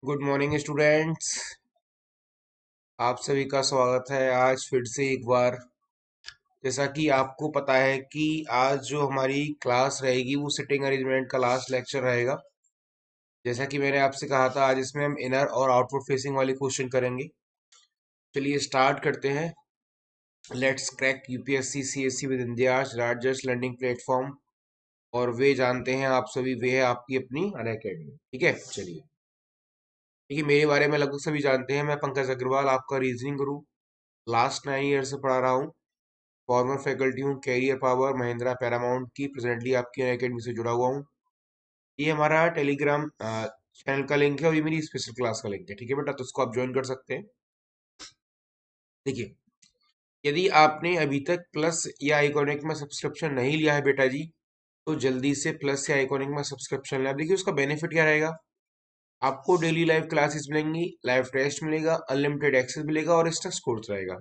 Good morning students. आप सभी का स्वागत है आज फिर से एक बार। जैसा कि आपको पता है कि आज जो हमारी क्लास रहेगी वो सिटिंग अरेंजमेंट का लास्ट लेक्चर रहेगा। जैसा कि मैंने आपसे कहा था आज इसमें हम इनर और आउटपुट फेसिंग वाले क्वेश्चन करेंगे। चलिए स्टार्ट करते हैं। Let's crack UPSC CSC with India's largest learning platform. और वे जानते हैं आप सभी, वे है आपकी अपनी अनअकैडमी। ठीक है, चलिए। देखिए, मेरे बारे में लगभग सभी जानते हैं। मैं पंकज अग्रवाल, आपका रीजनिंग गुरु, लास्ट 9 ईयर से पढ़ा रहा हूँ। फॉर्मर फैकल्टी हूँ कैरियर पावर महिंद्रा पैरामाउंट की। प्रेजेंटली आपकी अकेडमी से जुड़ा हुआ हूँ। ये हमारा टेलीग्राम चैनल का लिंक है और ये मेरी स्पेशल क्लास का लिंक है। ठीक है बेटा, तो उसको आप ज्वाइन कर सकते हैं। देखिए, यदि आपने अभी तक प्लस या आइकॉनिक में सब्सक्रिप्शन नहीं लिया है बेटा जी, तो जल्दी से प्लस या आइकॉनिक में सब्सक्रिप्शन लें। अब देखिए उसका बेनिफिट क्या रहेगा। आपको डेली लाइव क्लासेस मिलेंगी, लाइव टेस्ट मिलेगा, अनलिमिटेड एक्सेस मिलेगा और स्ट्रक्स कोर्स रहेगा।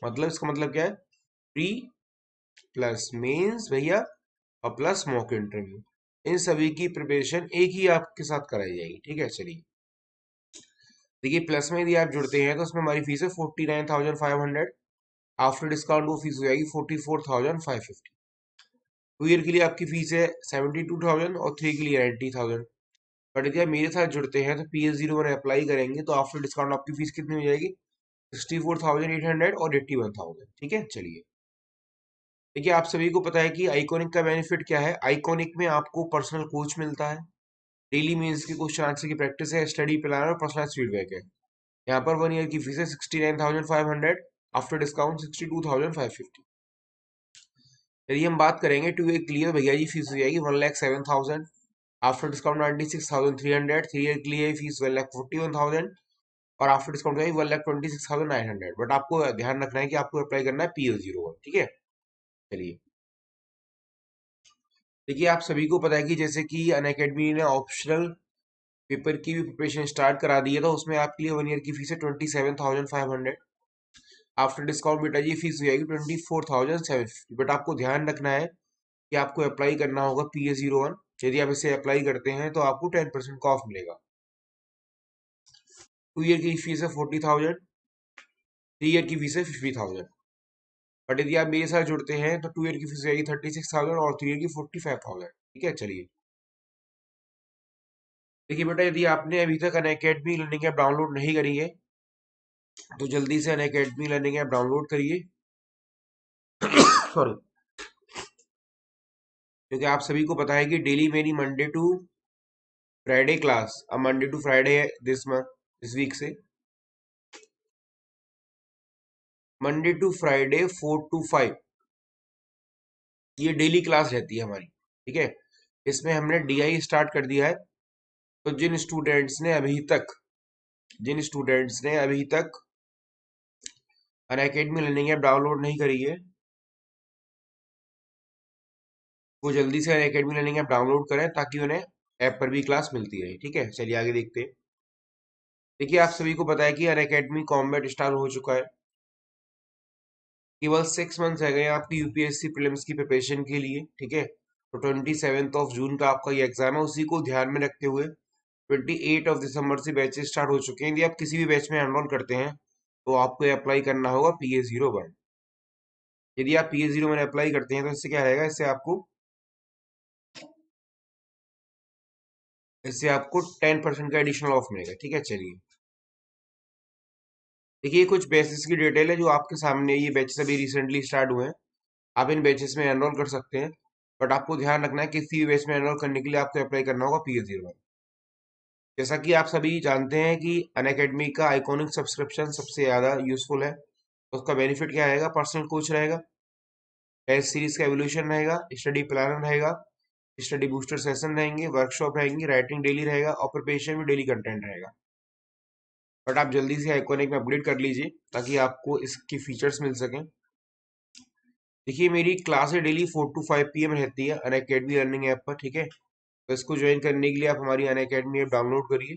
मतलब इसका मतलब क्या है, फ्री प्लस मेंस भैया और प्लस मॉक इंटरव्यू, इन सभी की प्रिपरेशन एक ही आपके साथ कराई जाएगी। ठीक है, चलिए। देखिए, प्लस में यदि आप जुड़ते हैं तो उसमें हमारी फीस है 49,500। आफ्टर डिस्काउंट वो फीस हो जाएगी 44,550। 2 ईयर के लिए आपकी फीस है 72,000 और 3 के लिए 90,000। बट यदि आप मेरे साथ जुड़ते हैं तो PS01 अप्लाई करेंगे तो आफ्टर डिस्काउंट आपकी फीस कितनी हो जाएगी, 64,800 और 81,000। ठीक है, चलिए। देखिए, आप सभी को पता है कि आइकॉनिक का बेनिफिट क्या है। आइकॉनिक में आपको पर्सनल कोच मिलता है, डेली मेंस के क्वेश्चन आंसर की प्रैक्टिस है, स्टडी प्लान और पर्सनलाइज्ड फीडबैक है। यहाँ पर 1 ईयर की फीस है 69,500, आफ्टर डिस्काउंट 62,550। यदि हम बात करेंगे 2 ईयर के लिए तो भैया जी फीस हो जाएगी 1,07,000, आफ्टर डिस्काउंट 96,300। 3 ईयर के लिए फीस 1,41,000 और आफ्टर डिस्काउंट हो जाएगी 1,26,900। बट आपको ध्यान रखना है कि आपको अप्लाई करना है PL01। ठीक है, चलिए। देखिए, आप सभी को पता है कि जैसे कि अनअकैडमी ने ऑप्शनल पेपर की भी प्रिपरेशन स्टार्ट करा दी है, तो उसमें आपके लिए 1 ईयर की फीस है 27,500। आफ्टर डिस्काउंट बेटा जी फीस हो जाएगी 24,750। बट आपको ध्यान रखना है कि आपको अप्लाई करना होगा PS01। यदि आप इसे अप्लाई करते हैं तो आपको 10% का ऑफ मिलेगा। 2 ईयर की फीस है 40,000, 3 ईयर की फीस है 50,000। बट यदि आप मेरे साथ जुड़ते हैं तो 2 ईयर की फीस हो जाएगी 36,000 और 3 ईयर की 45,000। ठीक है, चलिए। देखिए बेटा, यदि आपने अभी तक अनअकैडमी लर्निंग ऐप डाउनलोड नहीं करी है तो जल्दी से अनअकैडमी लर्निंग ऐप डाउनलोड करिए। सॉरी। क्योंकि आप सभी को पता है कि डेली मेरी मंडे टू फ्राइडे क्लास, अब मंडे टू फ्राइडे है दिस मंथ, इस वीक से मंडे टू फ्राइडे 4 to 5 ये डेली क्लास रहती है हमारी। ठीक है, इसमें हमने DI स्टार्ट कर दिया है। तो जिन स्टूडेंट्स ने अभी तक अनअकैडमी लर्निंग ऐप डाउनलोड नहीं करी है वो जल्दी से अनअकैडमी लर्निंग ऐप डाउनलोड करें ताकि उन्हें ऐप पर भी क्लास मिलती रहे। ठीक है, चलिए आगे देखते हैं। देखिए, आप सभी को पता है कि अनअकैडमी कॉम्बैट स्टार्ट हो चुका है। केवल 6 मंथ्स रह गए हैं आपकी यूपीएससी प्रीलिम्स की प्रिपरेशन के लिए। ठीक है, तो 27 जून का आपका ये एग्जाम है। उसी को ध्यान में रखते हुए 28 दिसंबर से बैचेस स्टार्ट हो चुके हैं। यदि आप किसी भी बैच में एनरोल करते हैं तो आपको अप्लाई करना होगा PS01। यदि आप PS01 अप्लाई करते हैं तो इससे आपको 10% का एडिशनल ऑफ मिलेगा। ठीक है, चलिए। देखिए, कुछ बैचेस की डिटेल है जो आपके सामने, ये बैचेस अभी रिसेंटली स्टार्ट हुए हैं। आप इन बैचेस में एनरोल कर सकते हैं। बट आपको ध्यान रखना है किसी भी बैच में एनरोल करने के लिए आपको अप्लाई करना होगा PS01। जैसा कि आप सभी जानते हैं कि अनअकैडमी का आइकॉनिक सब्सक्रिप्शन सबसे ज़्यादा यूजफुल है। तो उसका बेनिफिट क्या रहेगा, पर्सनल कोच रहेगा, टेस्ट सीरीज का एवोल्यूशन रहेगा, स्टडी प्लानर रहेगा, स्टडी बूस्टर सेशन रहेंगे, वर्कशॉप रहेंगी, राइटिंग डेली रहेगा और प्रिपरेशन भी डेली कंटेंट रहेगा। बट आप जल्दी से आइकॉनिक में अपडेट कर लीजिए ताकि आपको इसकी फीचर्स मिल सकें। देखिए, मेरी क्लासें डेली 4 to 5 PM रहती है अनअकैडमी लर्निंग ऐप पर। ठीक है, तो इसको ज्वाइन करने के लिए आप हमारी अनअकैडमी ऐप डाउनलोड करिए।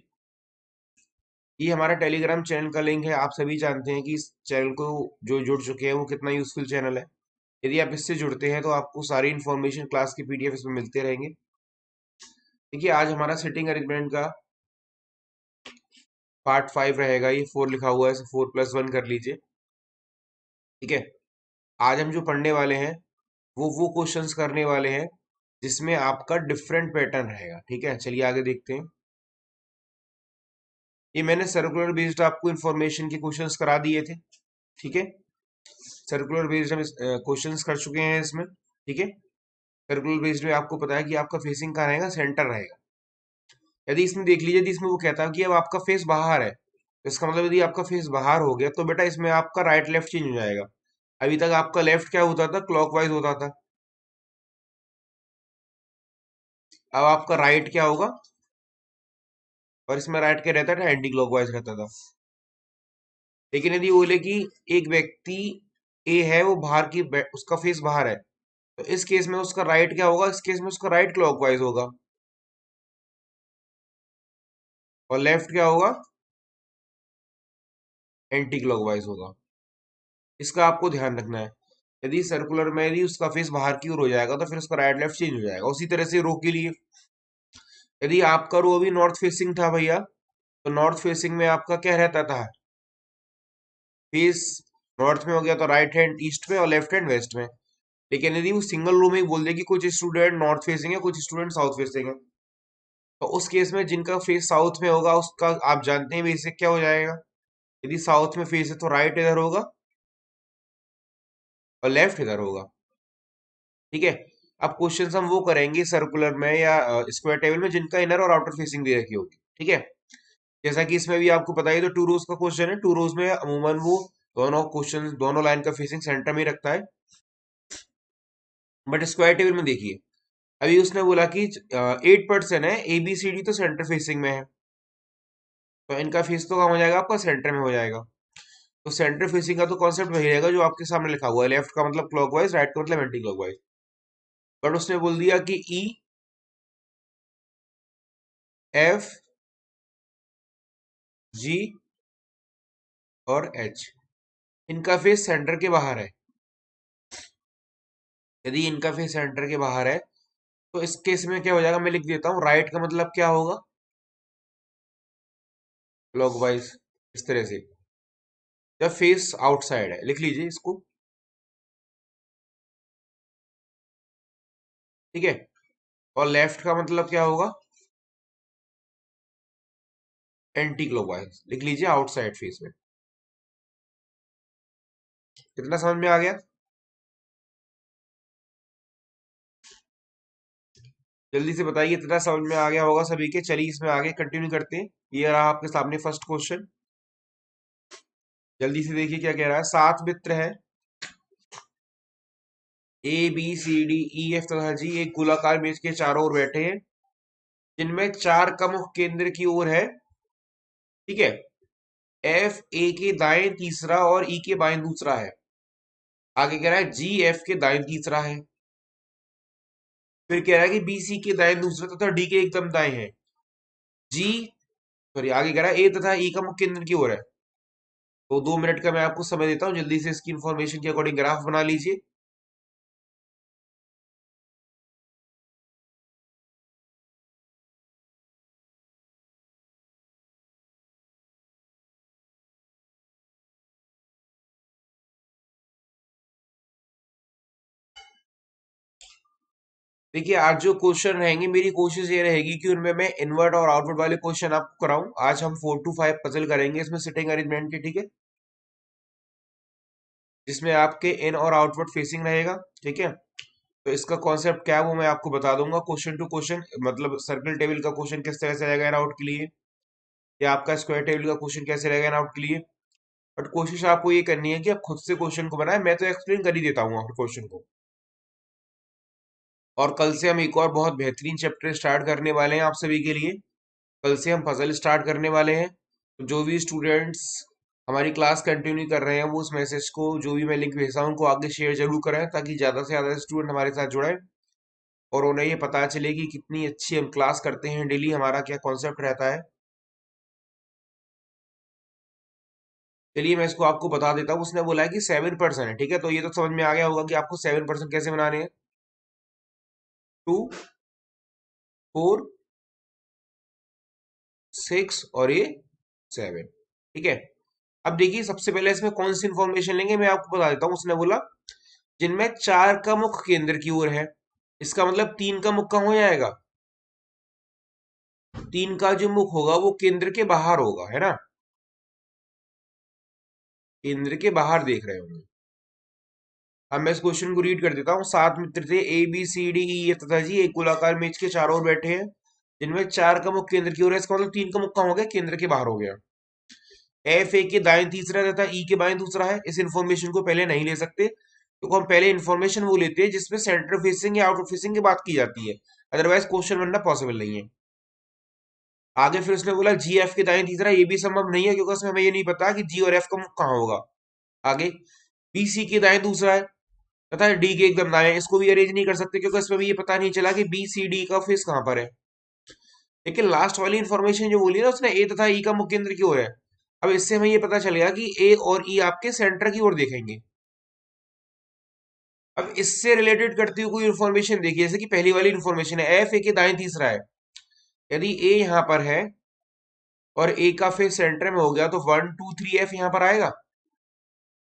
ये हमारा टेलीग्राम चैनल का लिंक है। आप सभी जानते हैं कि इस चैनल को जो जुड़ चुके हैं वो कितना यूजफुल चैनल है। यदि आप इससे जुड़ते हैं तो आपको सारी इन्फॉर्मेशन क्लास की PDF इसमें मिलते रहेंगे। देखिए, आज हमारा सिटिंग अरेंजमेंट का पार्ट 5 रहेगा, ये 4 लिखा हुआ है, 4+1 कर लीजिए। ठीक है, आज हम जो पढ़ने वाले हैं वो क्वेश्चंस करने वाले हैं जिसमें आपका डिफरेंट पैटर्न रहेगा। ठीक है, चलिए आगे देखते हैं। ये मैंने सर्कुलर बेस्ड आपको इन्फॉर्मेशन के क्वेश्चंस करा दिए थे। ठीक है, सर्कुलर बेस्ड हम क्वेश्चंस कर चुके हैं इसमें। ठीक है, सर्कुलर बेस्ड में आपको पता है कि आपका फेसिंग कहाँ रहेगा, सेंटर रहेगा। यदि इसमें देख लीजिए, यदि इसमें वो कहता है कि अब आपका फेस बाहर है, तो इसका मतलब यदि आपका फेस बाहर हो गया तो बेटा इसमें आपका राइट लेफ्ट चेंज हो जाएगा। अभी तक आपका लेफ्ट क्या होता था, क्लॉकवाइज होता था, अब आपका राइट क्या होगा, और इसमें राइट क्या रहता था, एंटी क्लॉकवाइज रहता था। लेकिन यदि बोले कि एक व्यक्ति ए है, वो बाहर की उसका फेस बाहर है, तो इस केस में उसका राइट क्या होगा, इस केस में उसका राइट क्लॉकवाइज होगा, और लेफ्ट क्या होगा, एंटी क्लॉकवाइज होगा। इसका आपको ध्यान रखना है। यदि सर्कुलर में यदि उसका फेस बाहर की ओर हो जाएगा तो फिर उसका राइट लेफ्ट चेंज हो जाएगा। उसी तरह से रो के लिए, यदि आपका रो अभी नॉर्थ फेसिंग था भैया, तो नॉर्थ फेसिंग में आपका क्या रहता था, फेस नॉर्थ में हो गया तो राइट हैंड ईस्ट में और लेफ्ट हैंड वेस्ट में। लेकिन यदि वो सिंगल रो में ही बोल दे कि कुछ स्टूडेंट नॉर्थ फेसिंग है, कुछ स्टूडेंट साउथ फेसिंग है, तो उस केस में जिनका फेस साउथ में होगा उसका आप जानते हैं बेसिक क्या हो जाएगा। यदि साउथ में फेस है तो राइट इधर होगा और लेफ्ट इधर होगा। ठीक है, अब क्वेश्चन हम वो करेंगे सर्कुलर में या स्क्वायर टेबल में जिनका इनर और आउटर फेसिंग दे रखी होगी। ठीक है, जैसा कि इसमें भी आपको पता ही, तो टू रोज का क्वेश्चन है। टू रोज में अमूमन वो दोनों क्वेश्चन दोनों लाइन का फेसिंग सेंटर में ही रखता है। बट स्क्वायर टेबल में देखिए, अभी उसने बोला कि 8% है, ए बी सी डी तो सेंटर फेसिंग में है, तो इनका फेस तो कहाँ हो जाएगा, आपका सेंटर में हो जाएगा। तो सेंटर फेसिंग का तो कॉन्सेप्ट वही रहेगा जो आपके सामने लिखा हुआ है, लेफ्ट का मतलब क्लॉकवाइज, राइट का मतलब एंटी क्लॉकवाइज। बट उसने बोल दिया कि ई एफ जी और एच, इनका फेस सेंटर के बाहर है। यदि इनका फेस सेंटर के बाहर है तो इस केस में क्या हो जाएगा, मैं लिख देता हूँ, राइट का मतलब क्या होगा, क्लॉकवाइज, इस तरह से। जब फेस आउटसाइड है, लिख लीजिए इसको। ठीक है, और लेफ्ट का मतलब क्या होगा, एंटी क्लॉकवाइज, लिख लीजिए आउटसाइड फेस में। कितना समझ में आ गया, जल्दी से बताइए, इतना समझ में आ गया होगा सभी के। चलिए इसमें आगे कंटिन्यू करते हैं। ये रहा आपके सामने फर्स्ट क्वेश्चन, जल्दी से देखिए क्या कह रहा है। 7 मित्र है, A B C D E F तथा जी, एक गोलाकार मेज के चारों ओर बैठे हैं जिनमें 4 का मुख्य केंद्र की ओर है। ठीक है, एफ ए के दाएं तीसरा और ई के बाएं दूसरा है। आगे कह रहा है जी एफ के दाएं तीसरा है। फिर कह रहा है कि बी सी के दाएं दूसरा तथा डी के एकदम दाएं है। जी, सॉरी, आगे कह रहा है ए तथा ई का मुख्य केंद्र की ओर है। तो 2 मिनट का मैं आपको समय देता हूँ, जल्दी से इसकी इंफॉर्मेशन के अकॉर्डिंग ग्राफ बना लीजिए। देखिए, आज जो क्वेश्चन रहेंगे, मेरी कोशिश ये रहेगी कि उनमें मैं इनवर्ट और आउटवर्ट वाले क्वेश्चन आपको कराऊं। आज हम 4 to 5 पजल करेंगे इसमें सिटिंग अरेंजमेंट के। ठीक है, जिसमें आपके इन और आउटवर्ट फेसिंग रहेगा। ठीक है, तो इसका कॉन्सेप्ट क्या है वो मैं आपको बता दूंगा क्वेश्चन टू क्वेश्चन। मतलब सर्कल टेबल का क्वेश्चन किस तरह से रहेगा इन आउट के लिए, या आपका स्क्वायर टेबल का क्वेश्चन कैसे रहेगा इन आउट के लिए। बट कोशिश आपको ये करनी है कि आप खुद से क्वेश्चन को बनाए, मैं तो एक्सप्लेन कर ही देता हूँ क्वेश्चन को। और कल से हम एक और बहुत बेहतरीन चैप्टर स्टार्ट करने वाले हैं आप सभी के लिए। कल से हम पजल स्टार्ट करने वाले हैं। तो जो भी स्टूडेंट्स हमारी क्लास कंटिन्यू कर रहे हैं वो उस मैसेज को, जो भी मैं लिंक भेजा हूं, उनको आगे शेयर जरूर करें, ताकि ज़्यादा से ज़्यादा स्टूडेंट हमारे साथ जुड़े और उन्हें ये पता चले कि कितनी अच्छी हम क्लास करते हैं, डेली हमारा क्या कॉन्सेप्ट रहता है। चलिए मैं इसको आपको बता देता हूँ। उसने बोला है कि 7% है। ठीक है, तो ये तो समझ में आ गया होगा कि आपको 7% कैसे बनाने हैं। 2, 4, 6 और ये 7। ठीक है। अब देखिए सबसे पहले इसमें कौन सी इंफॉर्मेशन लेंगे मैं आपको बता देता हूँ। उसने बोला जिनमें 4 का मुख केंद्र की ओर है, इसका मतलब 3 का मुख कहाँ हो जाएगा, 3 का जो मुख होगा वो केंद्र के बाहर होगा, है ना, केंद्र के बाहर देख रहे होंगे। अब मैं इस क्वेश्चन को रीड कर देता हूँ। 7 मित्र थे, ए बी सी डी ई तथा जी, एक गोलाकार मेज के चारों ओर बैठे हैं जिनमें 4 का मुख केंद्र की ओर है, इसका मतलब 3 का मुख कहाँ हो गया, केंद्र के बाहर हो गया। एफ ए के दाएं तीसरा तथा ई के बाएं दूसरा है, इस इंफॉर्मेशन को पहले नहीं ले सकते, तो हम पहले इंफॉर्मेशन वो लेते हैं जिसमें सेंटर फेसिंग या आउटर फेसिंग की बात की जाती है, अदरवाइज क्वेश्चन बनना पॉसिबल नहीं है। आगे फिर उसने बोला जी एफ के दाएं तीसरा, ये भी संभव नहीं है क्योंकि उसमें हमें ये नहीं पता कि जी और एफ का मुख कहाँ होगा। आगे बी सी के दाएं दूसरा है तथा डी के एकदम दाएं, इसको भी अरेंज नहीं कर सकते क्योंकि इसमें भी ये पता नहीं चला कि बी सी डी का फेस कहाँ पर है। लेकिन लास्ट वाली इंफॉर्मेशन जो बोली ना उसने, ए तथा ई का मुख केंद्र की ओर है, अब इससे हमें ये पता चल गया कि ए और ई आपके सेंटर की ओर देखेंगे। अब इससे रिलेटेड करती हुई कोई इन्फॉर्मेशन देखिए, जैसे कि पहली वाली इन्फॉर्मेशन है एफ ए के दाएं तीसरा है, यदि ए यहां पर है और ए का फेस सेंटर में हो गया तो 1 2 3 एफ यहां पर आएगा।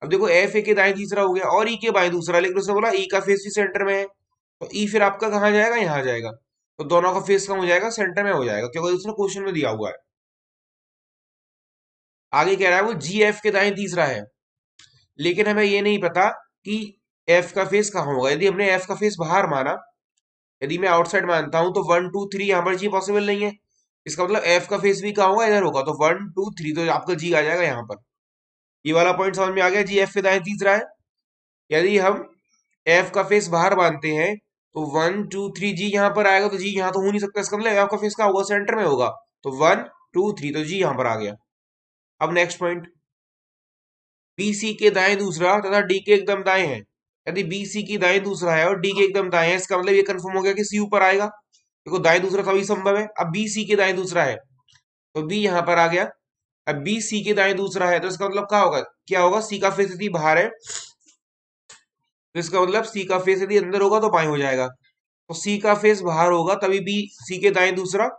अब देखो एफ ए के दाएं तीसरा हो गया और ई के बाएं दूसरा, लेकिन उसने बोला ई का फेस भी सेंटर में है, तो ई फिर आपका कहाँ जाएगा, यहाँ जाएगा, तो दोनों का फेस कहाँ हो जाएगा, सेंटर में हो जाएगा, क्योंकि उसने क्वेश्चन में दिया हुआ है। आगे कह रहा है वो जी एफ के दाएं तीसरा है, लेकिन हमें ये नहीं पता कि एफ का फेस कहाँ होगा। यदि हमने एफ का फेस बाहर माना, यदि मैं आउटसाइड मानता हूं तो 1 2 3 यहां पर जी पॉसिबल नहीं है, इसका मतलब एफ का फेस भी कहाँ होगा, इधर होगा, तो 1 2 3 तो आपका जी आ जाएगा यहाँ पर। ये वाला पॉइंट समझ में आ गया, जी एफ के दाएं तीसरा है। यदि हम एफ का फेस बाहर मानते हैं तो 1 2 3 जी यहाँ पर आएगा, तो जी यहाँ तो हो नहीं सकता, इसका मतलब एफ का फेस कहाँ होगा, सेंटर में होगा, तो 1 2 3 तो जी यहाँ पर आ गया। अब नेक्स्ट पॉइंट, बी सी के दाएं दूसरा तथा डी के एकदम दाएं है, यदि बी सी की दाएं दूसरा है और डी के एकदम दाएं है, इसका मतलब ये कंफर्म हो गया कि सी ऊपर आएगा, देखो दाएं दूसरा तभी संभव है। अब बी सी के दाएं दूसरा है तो बी यहां पर आ गया, अब बी सी के दाएं दूसरा है तो इसका मतलब क्या होगा, क्या होगा, सी का फेस यदि बाहर है तो इसका मतलब सी का फेस यदि अंदर होगा तो बाएं हो जाएगा, तो सी का फेस बाहर होगा तभी बी सी के दाएं दूसरा,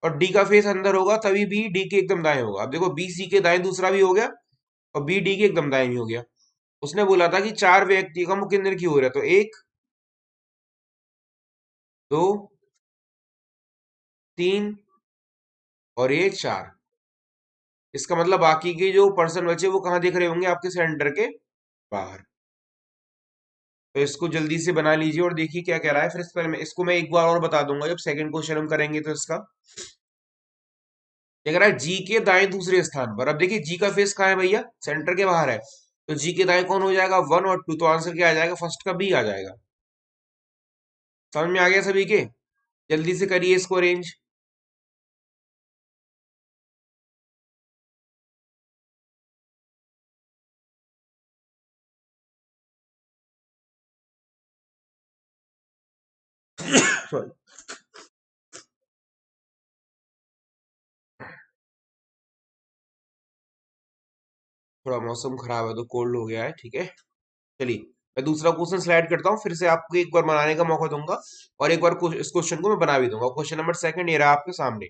और डी का फेस अंदर होगा तभी बी डी के एकदम दाएं होगा। अब देखो बी सी के दाएं दूसरा भी हो गया और बी डी के एकदम दाएं भी हो गया। उसने बोला था कि 4 व्यक्ति का मुख्य केंद्र की ओर है, तो 1 2 3 और ये 4, इसका मतलब बाकी के जो पर्सन बचे वो कहाँ दिख रहे होंगे, आपके सेंटर के बाहर। तो इसको जल्दी से बना लीजिए और देखिए क्या कह रहा है। फिर इस पर इसको मैं एक बार और बता दूंगा जब सेकंड क्वेश्चन हम करेंगे। तो इसका क्या कह रहा है, जी के दाएं दूसरे स्थान पर, अब देखिए जी का फेस कहाँ है भैया, सेंटर के बाहर है, तो जी के दाएं कौन हो जाएगा, 1 और 2, तो आंसर क्या आ जाएगा, फर्स्ट का बी आ जाएगा। समझ में आ गया सभी के, जल्दी से करिए इसको अरेंज। सॉरी, थोड़ा मौसम खराब है तो कोल्ड हो गया है, ठीक है। चलिए मैं दूसरा क्वेश्चन स्लाइड करता हूँ, फिर से आपको एक बार बनाने का मौका दूंगा और एक बार इस क्वेश्चन को मैं बना भी दूंगा। क्वेश्चन नंबर सेकंड ये रहा आपके सामने।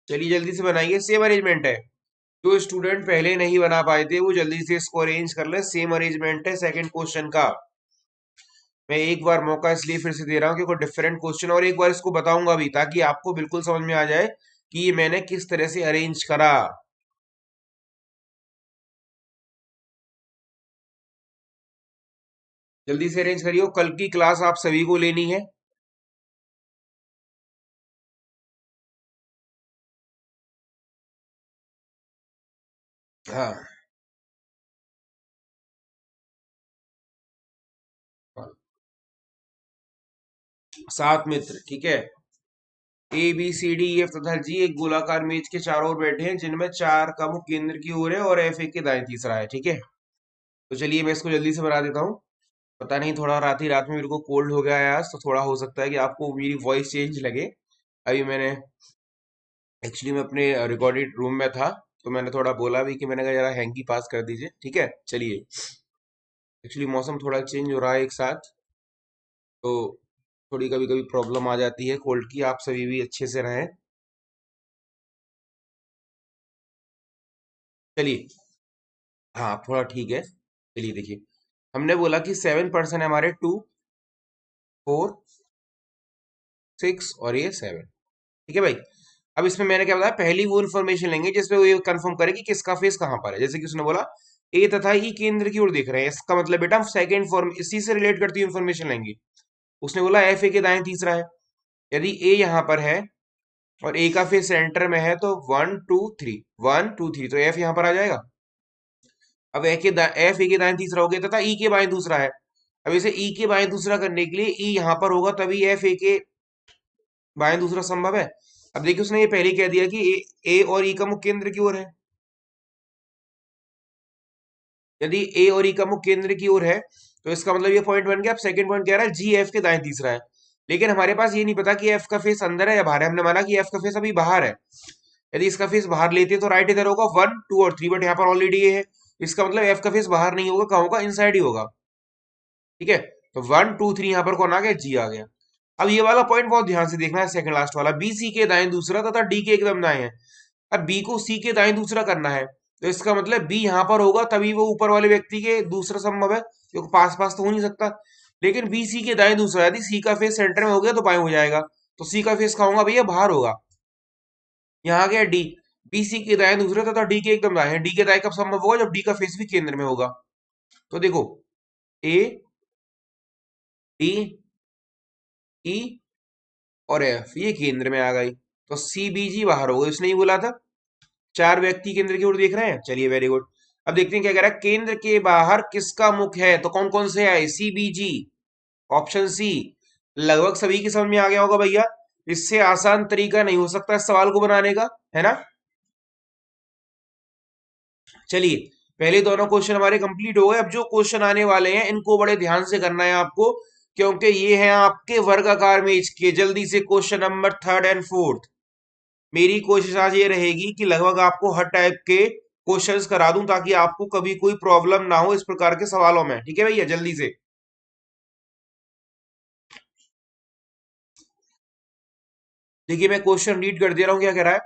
चलिए जल्दी से बनाइए, सेम अरेंजमेंट है, जो स्टूडेंट पहले नहीं बना पाए थे वो जल्दी से इसको अरेंज कर ले, सेम अरेंजमेंट है सेकंड क्वेश्चन का। मैं एक बार मौका इसलिए फिर से दे रहा हूँ क्योंकि डिफरेंट क्वेश्चन, और एक बार इसको बताऊंगा भी ताकि आपको बिल्कुल समझ में आ जाए कि ये मैंने किस तरह से अरेंज करा। जल्दी से अरेंज करियो, कल की क्लास आप सभी को लेनी है। हाँ, 7 मित्र, ठीक है, A B C D F तथा जी एक गोलाकार मेज के चारों ओर बैठे हैं जिनमें 4 का मुख केंद्र की ओर है और एफ एक के दाएं तीसरा है, ठीक है। तो चलिए मैं इसको जल्दी से बना देता हूँ। पता नहीं थोड़ा रात ही रात में मेरे को कोल्ड हो गया है आज, तो थोड़ा हो सकता है कि आपको मेरी वॉइस चेंज लगे। अभी मैंने एक्चुअली मैं अपने रिकॉर्डेड रूम में था, तो मैंने थोड़ा बोला भी कि मैंने कहा जरा हैंकी पास कर दीजिए, ठीक है। चलिए, एक्चुअली मौसम थोड़ा चेंज हो रहा है एक साथ, तो थोड़ी कभी कभी प्रॉब्लम आ जाती है कोल्ड की। आप सभी भी अच्छे से रहें। चलिए, हाँ थोड़ा ठीक है। चलिए देखिए, हमने बोला कि 7% है हमारे, 2, 4, 6 और ये 7, ठीक है भाई। अब इसमें मैंने क्या बताया, पहली वो इन्फॉर्मेशन लेंगे जिसमें वो ये कंफर्म करे कि किसका फेस कहाँ पर है। जैसे कि उसने बोला ए तथा ई केंद्र की ओर देख रहे हैं, इसका मतलब बेटा हम सेकंड फॉर्म इसी से रिलेट करती हुई इन्फॉर्मेशन लेंगे। उसने बोला एफ ए के दाएं तीसरा है। यदि ए यहाँ पर है और ए का फेस सेंटर में है तो 1 2 3, 1 2 3, तो एफ यहाँ पर आ जाएगा। अब एफ ए के दाएं तीसरा हो गया तथा ई के बाएं दूसरा है। अब इसे ई के बाएं दूसरा करने के लिए ई यहाँ पर होगा तभी एफ ए के बाएं दूसरा संभव है। अब देखिए, उसने ये पहले ही कह दिया कि ए और ई का मुख्य केंद्र की ओर है। यदि ए और ई का मुख्य केंद्र की ओर है तो इसका मतलब ये पॉइंट बन गया। अब सेकंड पॉइंट कह रहा है जी एफ के दाएं तीसरा है, लेकिन हमारे पास ये नहीं पता कि एफ का फेस अंदर है या बाहर है। हमने माना कि एफ का फेस अभी बाहर है। यदि इसका फेस बाहर लेते तो राइट इधर होगा 1 2 और 3, बट यहाँ पर ऑलरेडी ये है। इसका मतलब एफ का फेस बाहर नहीं होगा, कहाँ होगा, इनसाइड ही होगा, ठीक है। तो 1 2 3 यहाँ पर कौन आ गया, जी आ गया। अब ये वाला पॉइंट बहुत ध्यान से देखना है, सेकंड लास्ट वाला, बी सी के दाएं दूसरा तथा डी के एकदम दाएं है। अब बी को सी के दाएं दूसरा करना है तो इसका मतलब बी यहां पर होगा तभी वो ऊपर वाले व्यक्ति के दूसरा संभव है, क्योंकि पास पास तो हो नहीं सकता। लेकिन बी सी के दाएं दूसरा, यदि सी का फेस सेंटर में हो गया तो बाएं हो जाएगा। तो सी का फेस कहाँ होगा भैया, बाहर होगा। यहाँ आ गया डी, बी सी के दाएं दूसरे तथा डी के एकदम दाएं है। डी के दाएं कब संभव होगा, जब डी का फेस भी केंद्र में होगा। तो देखो, ए, डी, ई और एफ ये केंद्र में आ गई, तो सी बी जी बाहर होगा। इसने ही बोला था चार व्यक्ति केंद्र की ओर देख रहे हैं। चलिए, वेरी गुड। अब देखते हैं क्या कह रहा है, केंद्र के बाहर किसका मुख है, तो कौन कौन से है, सी बी जी, ऑप्शन सी। लगभग सभी की समझ में आ गया होगा भैया। इससे आसान तरीका नहीं हो सकता इस सवाल को बनाने का, है ना। चलिए, पहले दोनों क्वेश्चन हमारे कंप्लीट हो गए। अब जो क्वेश्चन आने वाले हैं इनको बड़े ध्यान से करना है आपको, क्योंकि ये हैं आपके वर्गाकार मेज के। जल्दी से question number third and fourth. मेरी कोशिश आज ये रहेगी कि लगभग आपको हर टाइप के क्वेश्चंस करा दूं, ताकि आपको कभी कोई प्रॉब्लम ना हो इस प्रकार के सवालों में, ठीक है भैया। जल्दी से देखिए, मैं क्वेश्चन रीड कर दे रहा हूं, क्या कह रहा है।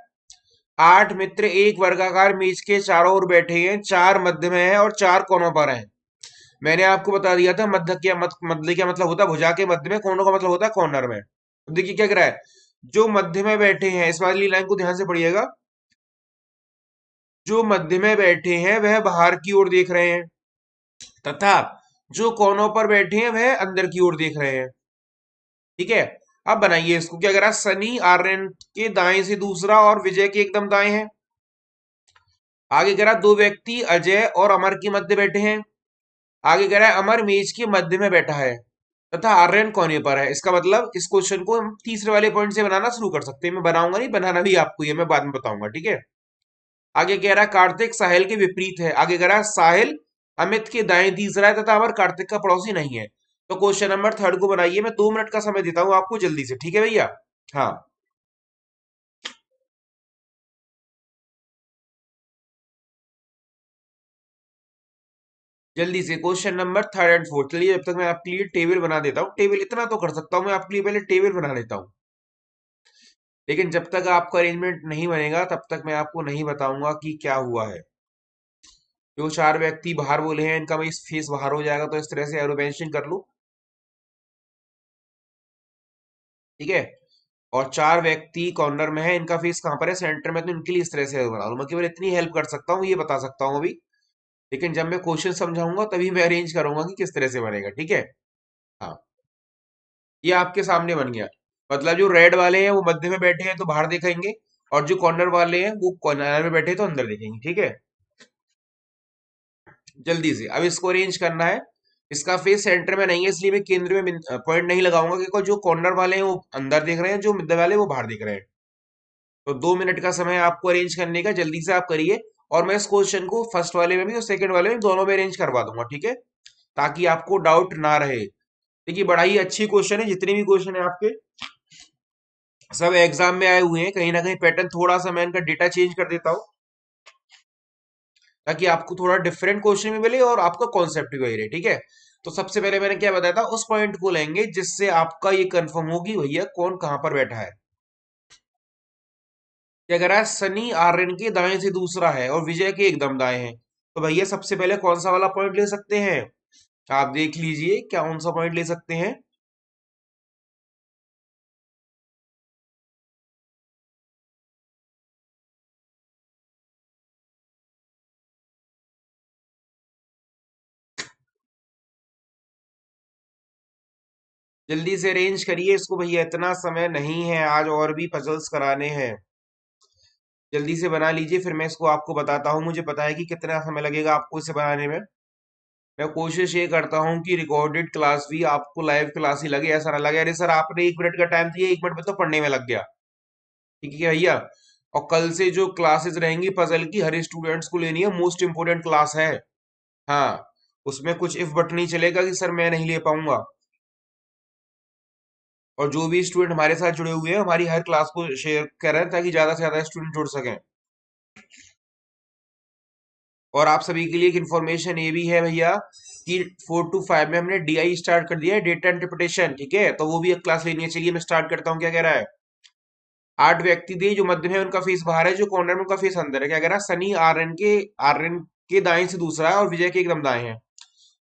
8 मित्र एक वर्गाकार मेज के चारों ओर बैठे हैं, चार मध्य में है और चार कोनों पर हैं। मैंने आपको बता दिया था मध्य क्या मतलब होता है, भुजा के मध्य में, कोनों का मतलब होता है कॉर्नर में। अब देखिए क्या कह रहा है, जो मध्य में बैठे हैं, इस वाली लाइन को ध्यान से पढ़िएगा। जो मध्य में बैठे हैं वह बाहर की ओर देख रहे हैं, तथा जो कोनों पर बैठे हैं वह अंदर की ओर देख रहे हैं, ठीक है। अब बनाइए इसको, क्या करा, सनी आर्यन के दाएं से दूसरा और विजय के एकदम दाएं है। आगे कह रहा दो व्यक्ति अजय और अमर के मध्य बैठे हैं। आगे कह रहा है अमर मेज के मध्य में बैठा है तथा आर्यन कोने पर है। इसका मतलब इस क्वेश्चन को हम तीसरे वाले पॉइंट से बनाना शुरू कर सकते हैं। मैं बनाऊंगा नहीं, बनाना भी आपको ये मैं बाद में बताऊंगा, ठीक है। आगे कह रहा है कार्तिक साहिल के विपरीत है। आगे कह रहा है साहिल अमित के दाएं तीसरा है तथा अमर कार्तिक का पड़ोसी नहीं है। तो क्वेश्चन नंबर थर्ड को बनाइए। मैं 2 मिनट का समय देता हूं आपको, जल्दी से, ठीक है भैया। हाँ, जल्दी से question number third and fourth. चलिए, जब तक मैं आपके लिए टेबल बना देता हूँ। टेबल इतना तो कर सकता हूँ मैं आपके लिए, पहले टेबल बना लेता हूँ। लेकिन जब तक आपका अरेंजमेंट नहीं बनेगा तब तक मैं आपको नहीं बताऊंगा कि क्या हुआ है। जो चार व्यक्ति बाहर बोले हैं इनका मैं इस फेस बाहर हो जाएगा, तो इस तरह से एरो मेंशन कर लूं, ठीक है। और चार व्यक्ति कॉर्नर में है, इनका फेस कहां पर है, सेंटर में, तो इनके लिए इस तरह से बना लूं। मैं केवल इतनी हेल्प कर सकता हूँ, ये बता सकता हूँ अभी। लेकिन जब मैं क्वेश्चन समझाऊंगा तभी मैं अरेंज करूंगा कि किस तरह से बनेगा, ठीक है। हाँ, ये आपके सामने बन गया। मतलब जो रेड वाले हैं वो मध्य में बैठे हैं तो बाहर दिखेंगे, और जो कॉर्नर वाले हैं वो कॉर्नर में बैठे हैं तो अंदर दिखेंगे, ठीक है। जल्दी से अब इसको अरेंज करना है। इसका फेस सेंटर में नहीं है, इसलिए मैं केंद्र में पॉइंट नहीं लगाऊंगा, क्योंकि जो कॉर्नर वाले हैं वो अंदर देख रहे हैं, जो मध्य वाले वो बाहर दिख रहे हैं। तो 2 मिनट का समय आपको अरेंज करने का, जल्दी से आप करिए। और मैं इस क्वेश्चन को फर्स्ट वाले में भी और सेकंड वाले में दोनों में अरेंज करवा दूंगा, ठीक है, ताकि आपको डाउट ना रहे। देखिए, बड़ा ही अच्छी क्वेश्चन है। जितने भी क्वेश्चन है आपके सब एग्जाम में आए हुए हैं। कहीं ना कहीं पैटर्न थोड़ा सा मैं इनका डेटा चेंज कर देता हूँ, ताकि आपको थोड़ा डिफरेंट क्वेश्चन भी मिले और आपका कॉन्सेप्ट भी वही रहे। ठीक है, तो सबसे पहले मैंने क्या बताया था, उस पॉइंट को लेंगे जिससे आपका ये कंफर्म होगी भैया कौन कहां पर बैठा है। क्या कह रहा है, सनी आर्यन के दाएं से दूसरा है और विजय के एकदम दाएं हैं। तो भैया सबसे पहले कौन सा वाला पॉइंट ले सकते हैं, आप देख लीजिए क्या कौन सा पॉइंट ले सकते हैं। जल्दी से अरेंज करिए इसको भैया, इतना समय नहीं है आज, और भी पजल्स कराने हैं। जल्दी से बना लीजिए, फिर मैं इसको आपको बताता हूँ। मुझे पता है कि कितना समय लगेगा आपको इसे बनाने में। मैं कोशिश ये करता हूँ कि रिकॉर्डेड क्लास भी आपको लाइव क्लास ही लगे, ऐसा ना लगे अरे सर आपने 1 मिनट का टाइम दिया, 1 मिनट में तो पढ़ने में लग गया। ठीक है भैया, और कल से जो क्लासेस रहेंगी पजल की, हर स्टूडेंट्स को लेनी है, मोस्ट इंपोर्टेंट क्लास है। हाँ, उसमें कुछ इफ बट नहीं चलेगा कि सर मैं नहीं ले पाऊंगा। और जो भी स्टूडेंट हमारे साथ जुड़े हुए हैं, हमारी हर क्लास को शेयर करें ताकि ज्यादा से ज्यादा स्टूडेंट जुड़ सकें। और आप सभी के लिए एक इन्फॉर्मेशन ये भी है भैया कि 4 to 5 में हमने डीआई स्टार्ट कर दिया है, डेटा इंटरप्रिटेशन। ठीक है, तो वो भी एक क्लास लेनी है। चलिए मैं स्टार्ट करता हूँ। क्या कह रहा है, 8 व्यक्ति थे, जो मध्य में है उनका फेस बाहर है, जो कॉर्नर में उनका फेस अंदर है। क्या कह रहा है, सनी आर्यन के दाएं से दूसरा है और विजय के एकदम दाएं है।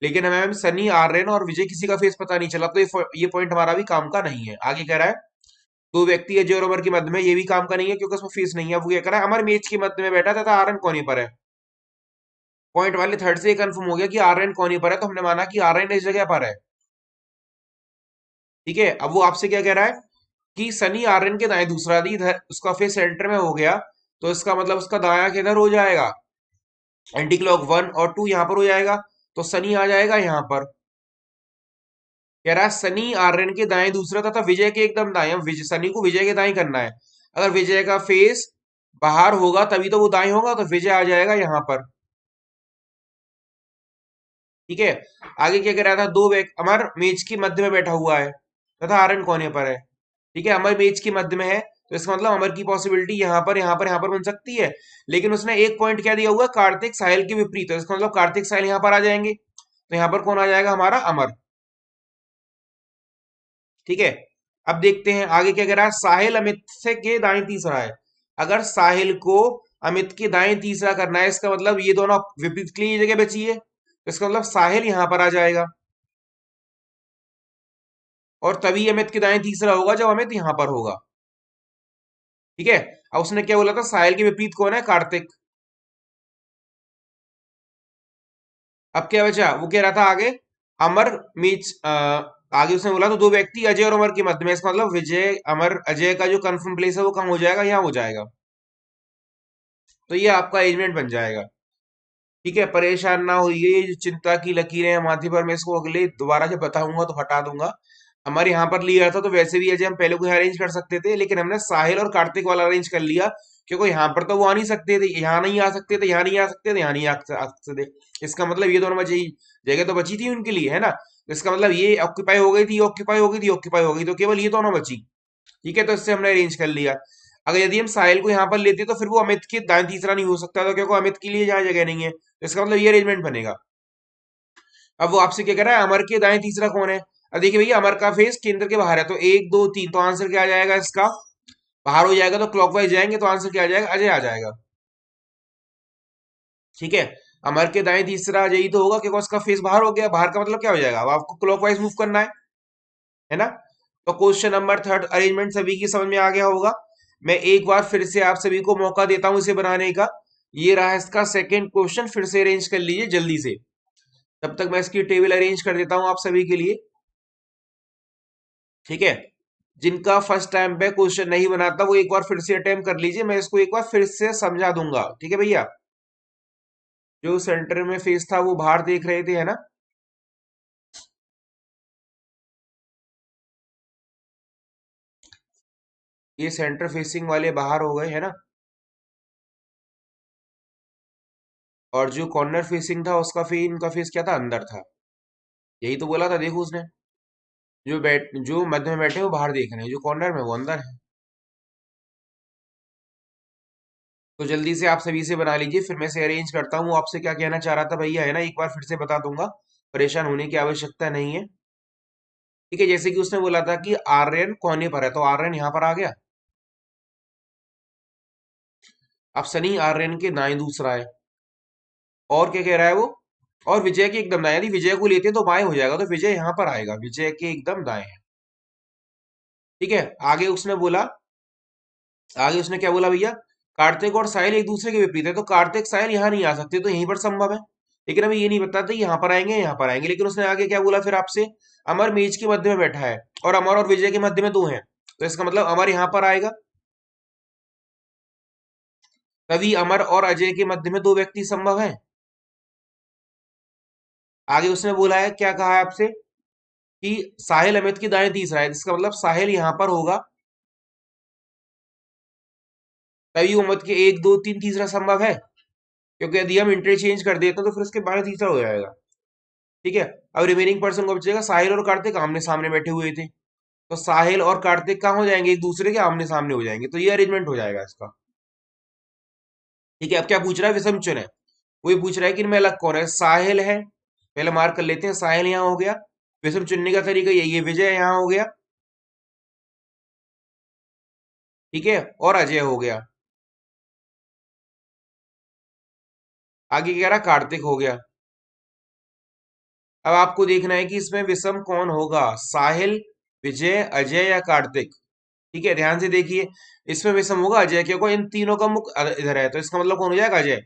लेकिन हमें सनी आर्यन और विजय किसी का फेस पता नहीं चला, तो ये पॉइंट हमारा भी काम का नहीं है। आगे कह रहा है, 2 व्यक्ति अजय और अमर के मध्य में, ये भी काम का नहीं है क्योंकि उसमें फेस नहीं है। वो क्या कह रहा है, अमर मेज के मध्य में बैठा था आर्यन कोने पर है। पॉइंट वाले थर्ड से कंफर्म हो गया कि आर्यन कोने पर है, तो हमने माना कि आर्यन इस जगह पर है। ठीक है, अब वो आपसे क्या कह रहा है कि सनी आर्यन के दाएं दूसरा दी, इधर उसका फेस सेंटर में हो गया, तो इसका मतलब उसका दाया किधर हो जाएगा, एंटी क्लॉक 1 और 2 यहाँ पर हो जाएगा, तो सनी आ जाएगा यहाँ पर। कह रहा है सनी आर्यन के दाएं दूसरा तथा विजय के एकदम दाएं। अब सनी को विजय के दाएं करना है। अगर विजय का फेस बाहर होगा तभी तो वो दाएं होगा, तो विजय आ जाएगा यहाँ पर। ठीक है, आगे क्या कह रहा था, अमर मेज के मध्य में बैठा हुआ है तथा आर्यन कोने पर है। ठीक है, अमर मेज के मध्य में है, तो इसका मतलब अमर की पॉसिबिलिटी यहाँ पर यहाँ पर यहाँ पर बन सकती है। लेकिन उसने एक पॉइंट क्या दिया हुआ है, कार्तिक साहिल के विपरीत, तो इसका मतलब कार्तिक साहिल यहाँ पर आ जाएंगे, तो यहाँ पर कौन आ जाएगा, हमारा अमर। ठीक है, अब देखते हैं आगे क्या कह रहा है, साहिल अमित से के दाएं तीसरा है। अगर साहिल को अमित के दाएं तीसरा करना है, इसका मतलब ये दोनों विपरीत के लिए ये जगह बची है, तो इसका मतलब साहिल यहां पर आ जाएगा, और तभी अमित के दाएं तीसरा होगा जब अमित यहां पर होगा। ठीक है, अब उसने क्या बोला था, साहिल के विपरीत कौन है, कार्तिक। अब क्या बचा, वो कह रहा था आगे, अमर मीच आगे उसने बोला तो 2 व्यक्ति अजय और अमर के मध्य में, इसका मतलब विजय अमर अजय का जो कंफर्म प्लेस है वो कम हो जाएगा, यहाँ हो जाएगा। तो ये आपका अरेंजमेंट बन जाएगा। ठीक है, परेशान ना होइए, ये जो चिंता की लकीरें हैं माथे पर, मैं इसको अगले दोबारा जब बताऊंगा तो हटा दूंगा। हमारे यहाँ पर लिया था तो वैसे भी अजय हम पहले को अरेंज कर सकते थे, लेकिन हमने साहिल और कार्तिक वाला अरेंज कर लिया, क्योंकि यहाँ पर तो वो आ नहीं सकते थे, यहाँ नहीं आ सकते थे, यहाँ नहीं आ सकते थे, यहाँ नहीं आ सकते थे। इसका मतलब ये दोनों बची जगह तो बची थी उनके लिए, है ना, तो इसका मतलब ये ऑक्यूपाई हो गई थी, ऑक्यूपाई हो गई थी, ऑक्यूपाई हो गई, तो केवल ये दोनों बची। ठीक है, तो इससे हमने अरेंज कर लिया। अगर यदि हम साहिल को यहाँ पर लेते तो फिर वो अमित के दाएं तीसरा नहीं हो सकता था, क्योंकि अमित के लिए जहाँ जगह नहीं है, तो इसका मतलब ये अरेंजमेंट बनेगा। अब वो आपसे क्या कह रहा है, अमर के दाएं तीसरा कौन है। अब देखिए भैया, अमर का फेस केंद्र के बाहर है, तो 1 2 3, तो आंसर क्या आ जाएगा इसका, बाहर हो जाएगा, तो क्लॉकवाइज जाएंगे तो आंसर क्या आ जाएगा, अजय आ जाएगा। ठीक है, अमर के दाएं तीसरा अजय ही तो होगा, क्योंकि उसका फेस बाहर हो गया, बाहर का मतलब क्या हो जाएगा, अब आपको क्लॉकवाइज मूव करना है ना। तो क्वेश्चन नंबर थर्ड अरेंजमेंट सभी की समझ में आ गया होगा। मैं एक बार फिर से आप सभी को मौका देता हूं इसे बनाने का। ये रहा इसका सेकंड क्वेश्चन, फिर से अरेंज कर लीजिए जल्दी से। तब तक मैं इसकी टेबल अरेंज कर देता हूं आप सभी के लिए। ठीक है, जिनका फर्स्ट टाइम पे क्वेश्चन नहीं बनाता वो एक बार फिर से अटेम्प्ट कर लीजिए, मैं इसको एक बार फिर से समझा दूंगा। ठीक है भैया, जो सेंटर में फेस था वो बाहर देख रहे थे, है ना। ये सेंटर फेसिंग वाले बाहर हो गए, है ना, और जो कॉर्नर फेसिंग था उसका फेस, इनका फेस क्या था, अंदर था। यही तो बोला था, देखो उसने, जो मध्य में बैठे हैं वो बाहर देख रहे हैं, जो कॉर्नर में वो अंदर है। तो जल्दी से आप सभी से बना लीजिए, फिर मैं से अरेंज करता हूँ। आपसे क्या कहना चाह रहा था भैया, है ना, एक बार फिर से बता दूंगा, परेशान होने की आवश्यकता नहीं है। ठीक है, जैसे कि उसने बोला था कि आर्यन कोने पर है, तो आर्यन यहाँ पर आ गया। अब सनी आर्यन के दाएं दूसरा है। और क्या कह रहा है वो, और विजय के एकदम दाएं, यदि विजय को लेते तो बाएं हो जाएगा, तो विजय यहाँ पर आएगा, विजय के एकदम दाएं है। ठीक है, आगे उसने क्या बोला भैया, कार्तिक और साहिल एक दूसरे के विपरीत है, तो कार्तिक साहिल यहाँ नहीं आ सकते, तो यहीं पर संभव है। लेकिन अभी ये नहीं बताते यहाँ पर आएंगे यहाँ पर आएंगे, लेकिन उसने आगे क्या बोला फिर आपसे, अमर मेज के मध्य में बैठा है, और अमर और विजय के मध्य में दो हैं, तो इसका मतलब अमर यहाँ पर आएगा। तभी अमर और अजय के मध्य में दो व्यक्ति संभव है। आगे उसने बोला है, क्या कहा है आपसे, कि साहिल अमित की दाएं तीसरा है, इसका मतलब साहिल यहां पर होगा, तभी वो अमित के एक दो तीन तीसरा संभव है, क्योंकि यदि हम इंटरचेंज कर देते हैं तो फिर उसके बाएं तीसरा हो जाएगा। ठीक है, अब रिमेनिंग पर्सन को बचेगा, साहिल और कार्तिक आमने सामने बैठे हुए थे, तो साहिल और कार्तिक कहाँ हो जाएंगे, एक दूसरे के आमने सामने हो जाएंगे, तो ये अरेंजमेंट हो जाएगा इसका। ठीक है, अब क्या पूछ रहा है, विषम चुन है, वो ये पूछ रहा है कि इनमें अलग कौन है, साहिल है, पहले मार्क कर लेते हैं, साहिल यहाँ हो गया, विषम चुनने का तरीका यही है, विजय यहाँ हो गया, ठीक है, और अजय हो गया। आगे क्या रहा, कार्तिक हो गया। अब आपको देखना है कि इसमें विषम कौन होगा, साहिल, विजय, अजय या कार्तिक। ठीक है, ध्यान से देखिए, इसमें विषम होगा अजय, क्योंकि इन तीनों का मुख इधर है, तो इसका मतलब कौन हो जाएगा, अजय,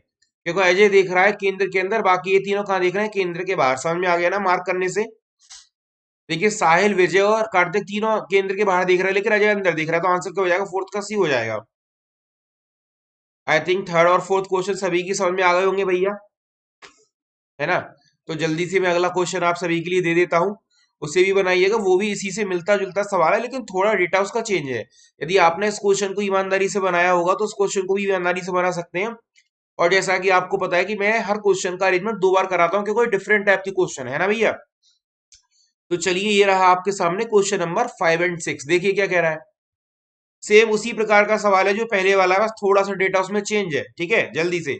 क्योंकि अजय देख रहा है केंद्र के अंदर, बाकी ये तीनों कहाँ देख रहे हैं, केंद्र के बाहर। समझ में आ गया ना मार्क करने से। देखिए, साहिल, विजय और कार्तिक तीनों केंद्र के बाहर देख रहे हैं, लेकिन अजय अंदर देख रहा है, तो आंसर क्या हो जाएगा, फोर्थ का सी हो जाएगा। आई थिंक थर्ड और फोर्थ क्वेश्चन सभी की समझ में आ गए होंगे भैया, है ना। तो जल्दी से मैं अगला क्वेश्चन आप सभी के लिए दे देता हूं, उसे भी बनाइएगा, वो भी इसी से मिलता जुलता सवाल है, लेकिन थोड़ा डेटा उसका चेंज है। यदि आपने इस क्वेश्चन को ईमानदारी से बनाया होगा तो उस क्वेश्चन को भी ईमानदारी से बना सकते हैं। और जैसा कि आपको पता है कि मैं हर क्वेश्चन का अरेंजमेंट दो बार कराता हूँ, क्योंकि डिफरेंट टाइप के क्वेश्चन है ना भैया। तो चलिए, ये रहा आपके सामने क्वेश्चन नंबर 5 और 6, देखिए क्या कह रहा है। सेम उसी प्रकार का सवाल है जो पहले वाला है, बस थोड़ा सा डेटा उसमें चेंज है। ठीक है, जल्दी से।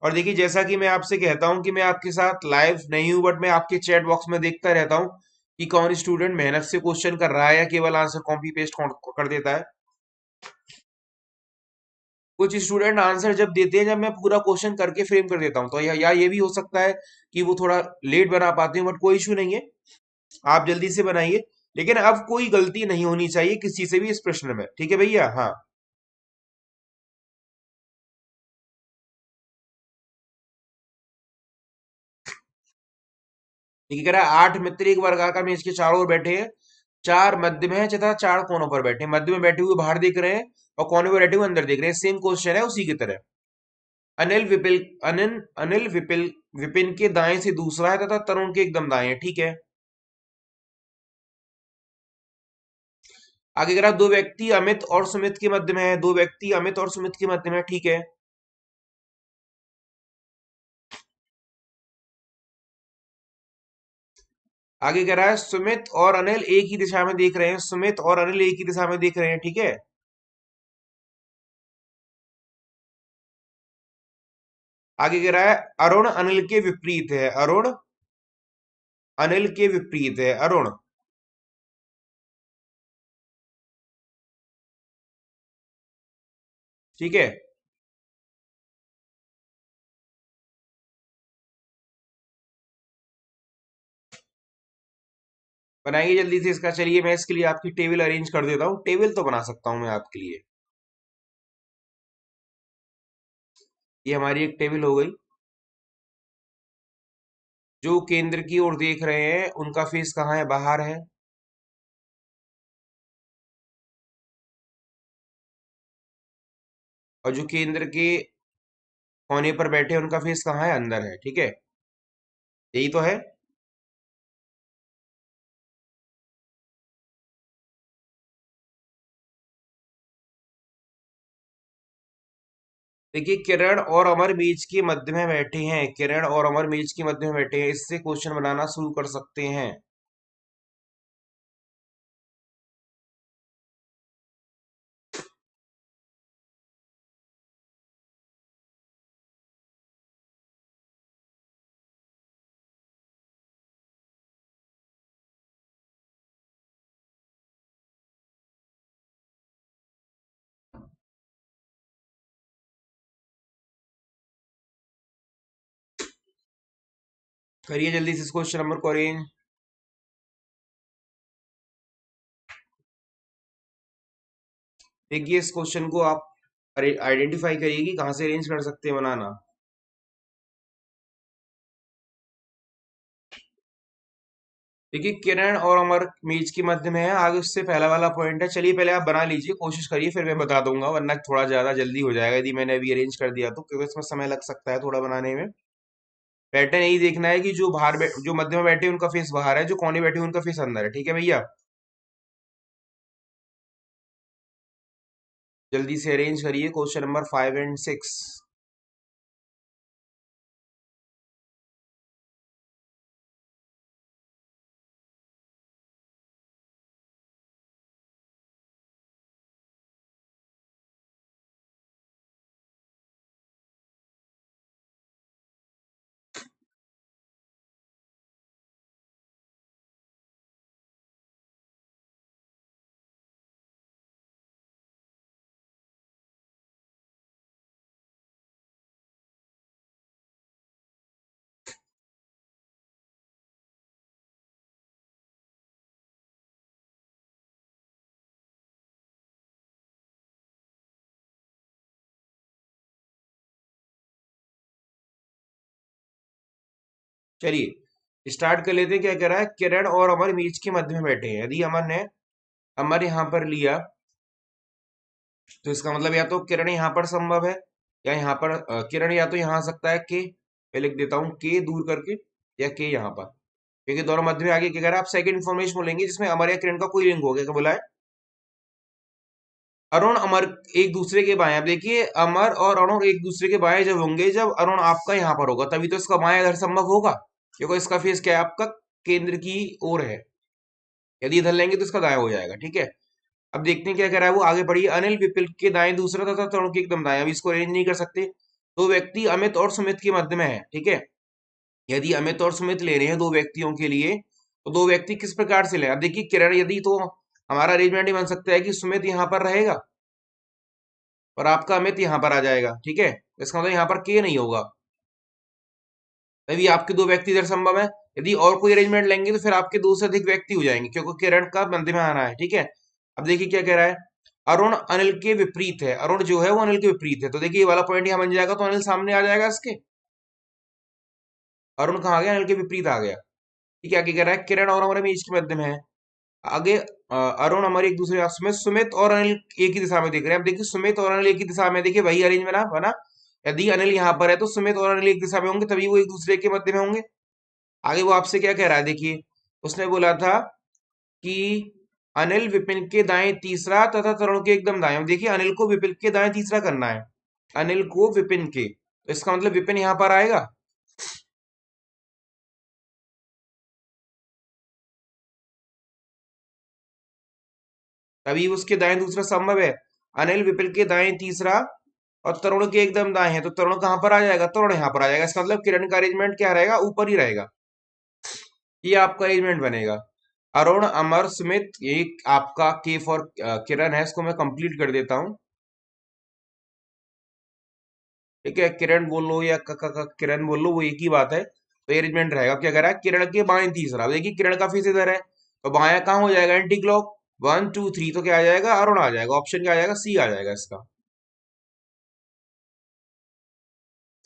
और देखिए, जैसा कि मैं आपसे कहता हूं कि मैं आपके साथ लाइव नहीं हूं, बट मैं आपके चैट बॉक्स में देखता रहता हूं कि कौन स्टूडेंट मेहनत से क्वेश्चन कर रहा है या केवल आंसर कॉपी पेस्ट कर देता है। कुछ स्टूडेंट आंसर जब देते हैं, जब मैं पूरा क्वेश्चन करके फ्रेम कर देता हूं, तो या ये भी हो सकता है कि वो थोड़ा लेट बना पाते हैं, बट कोई इशू नहीं है, आप जल्दी से बनाइए। लेकिन अब कोई गलती नहीं होनी चाहिए किसी से भी इस प्रश्न में, ठीक है भैया। हाँ, ठीक है, कह रहा है 8 मित्र एक वर्गाकार मेज के चारों ओर बैठे हैं, चार मध्य में है तथा चार कोनों पर बैठे हैं। मध्य में बैठे हुए बाहर देख रहे हैं, और कोने में बैठे हुए अंदर देख रहे हैं। सेम क्वेश्चन है उसी की तरह। अनिल विपिन के दाएं से दूसरा है तथा तरुण के एकदम दाएं है, ठीक है। आगे कह रहा दो व्यक्ति अमित और सुमित के मध्य में है, दो व्यक्ति अमित और सुमित के मध्य में है, ठीक है। आगे कह रहा है सुमित और अनिल एक ही दिशा में देख रहे हैं, सुमित और अनिल एक ही दिशा में देख रहे हैं, ठीक है। आगे कह रहा है अरुण अनिल के विपरीत है, अरुण अनिल के विपरीत है, अरुण, ठीक है। बनाइए जल्दी से इसका, चलिए मैं इसके लिए आपकी टेबल अरेंज कर देता हूँ, टेबल तो बना सकता हूँ मैं आपके लिए। ये हमारी एक टेबल हो गई। जो केंद्र की ओर देख रहे हैं उनका फेस कहाँ है, बाहर है। और जो केंद्र के कोने पर बैठे हैं उनका फेस कहाँ है, अंदर है, ठीक है। यही तो है। देखिए, किरण और अमर मेज के मध्य में बैठे हैं, किरण और अमर मेज के मध्य में बैठे हैं, इससे क्वेश्चन बनाना शुरू कर सकते हैं। करिए जल्दी से इस क्वेश्चन नंबर को अरेंज। देखिए इस क्वेश्चन को आप आइडेंटिफाई करिए कि कहाँ से अरेंज कर सकते हैं बनाना। देखिए किरण और अमर मेज के मध्य में है, आगे उससे पहला वाला पॉइंट है। चलिए पहले आप बना लीजिए, कोशिश करिए, फिर मैं बता दूंगा, वरना थोड़ा ज्यादा जल्दी हो जाएगा यदि मैंने अभी अरेंज कर दिया तो, क्योंकि इसमें समय लग सकता है थोड़ा बनाने में। पैटर्न यही देखना है कि जो मध्य में बैठे हैं, उनका फेस बाहर है, जो कोने बैठे हैं, उनका फेस अंदर है। ठीक है भैया, जल्दी से अरेंज करिए क्वेश्चन नंबर 5 एंड 6। चलिए स्टार्ट कर लेते हैं। क्या कह रहा है, किरण और अमर मेज के मध्य में बैठे हैं। यदि अमर यहाँ पर लिया, तो इसका मतलब या तो किरण यहाँ पर संभव है, या यहाँ पर किरण या तो यहाँ आ सकता है के, मैं लिख देता हूँ के दूर करके, या के यहाँ पर, क्योंकि दोनों मध्य में आगे क्या कह रहा है, आप सेकंड इन्फॉर्मेशन बोलेंगे जिसमें अमर या किरण का कोई लिंक हो गया। क्या बोला है, अरुण अमर एक दूसरे के बाएं। अब देखिए अमर और अरुण एक दूसरे के बाएं जब होंगे, जब अरुण आपका यहाँ पर होगा, तभी तो इसका बाएं अगर संभव होगा, क्योंकि इसका फेस क्या है, आपका केंद्र की ओर है। यदि इधर लेंगे तो इसका दाएं हो जाएगा। ठीक है, अब देखते हैं क्या कर रहा है वो, आगे बढ़िए। अनिल विपिन के दाएं दूसरा तथा तरुण के एकदम दाएं। अब इसको अरेंज नहीं कर सकते। दो व्यक्ति अमित और सुमित के मध्य में है। ठीक है, यदि अमित और सुमित ले रहे हैं दो व्यक्तियों के लिए, तो दो व्यक्ति किस प्रकार से ले। अब देखिए किरण, यदि तो हमारा अरेंजमेंट ही बन सकता है कि सुमित यहाँ पर रहेगा और आपका अमित यहाँ पर आ जाएगा। ठीक है, इसका मतलब यहाँ पर के नहीं होगा, तभी आपके दो व्यक्ति इधर संभव है। यदि और कोई अरेंजमेंट लेंगे तो फिर आपके दो से अधिक व्यक्ति हो जाएंगे, क्योंकि किरण का मध्य में आना है। ठीक है, अब देखिए क्या कह रहा है, अरुण अनिल के विपरीत है। अरुण जो है वो अनिल के विपरीत है, तो देखिए ये वाला पॉइंट यहाँ बन जाएगा, तो अनिल सामने आ जाएगा इसके। अरुण कहाँ आ गया, अनिल के विपरीत आ गया। ठीक है, आगे कह रहा है किरण और अमर इमेज के मध्य में है। आगे अरुण अमर एक दूसरे आपस में, सुमित और अनिल एक ही दिशा में देख रहे हैं। अब देखिए सुमित और अनिल एक ही दिशा में, देखिए वही अरेंज बना बना। यदि अनिल यहाँ पर है तो सुमित और अनिल एक दिशा में होंगे, तभी वो एक दूसरे के मध्य में होंगे। आगे वो आपसे क्या कह रहा है, देखिए उसने बोला था कि अनिल विपिन के दाएं तीसरा तथा तरुण के एकदम दाएं। देखिए अनिल को विपिन के दाएं तीसरा करना है, अनिल को विपिन के, तो इसका मतलब विपिन यहां पर आएगा। तभी उसके दाएं दूसरा संभव है। अनिल विपिन के दाएं तीसरा और तरुण के एकदम दाएं है, तो तरुण कहां पर आ जाएगा, तरुण यहां पर आ जाएगा। इसका मतलब किरण का अरेंजमेंट क्या रहेगा, ऊपर ही रहेगा। ये आपका अरेंजमेंट बनेगा। अरुण अमर स्मिथ, ये आपका के फॉर किरण है, इसको मैं कंप्लीट कर देता हूं। ठीक है, किरण बोल लो या किरण बोल लो, वो एक ही बात है। तो अरेंजमेंट रहेगा, क्या कह रहा है, किरण के बाएं तीसरा। अब देखिए किरण का फेस इधर है, तो बाया कहाँ हो जाएगा, एंटी क्लॉक। 1 2 3, तो क्या आ जाएगा, अरुण आ जाएगा। ऑप्शन क्या आ जाएगा, सी आ जाएगा इसका।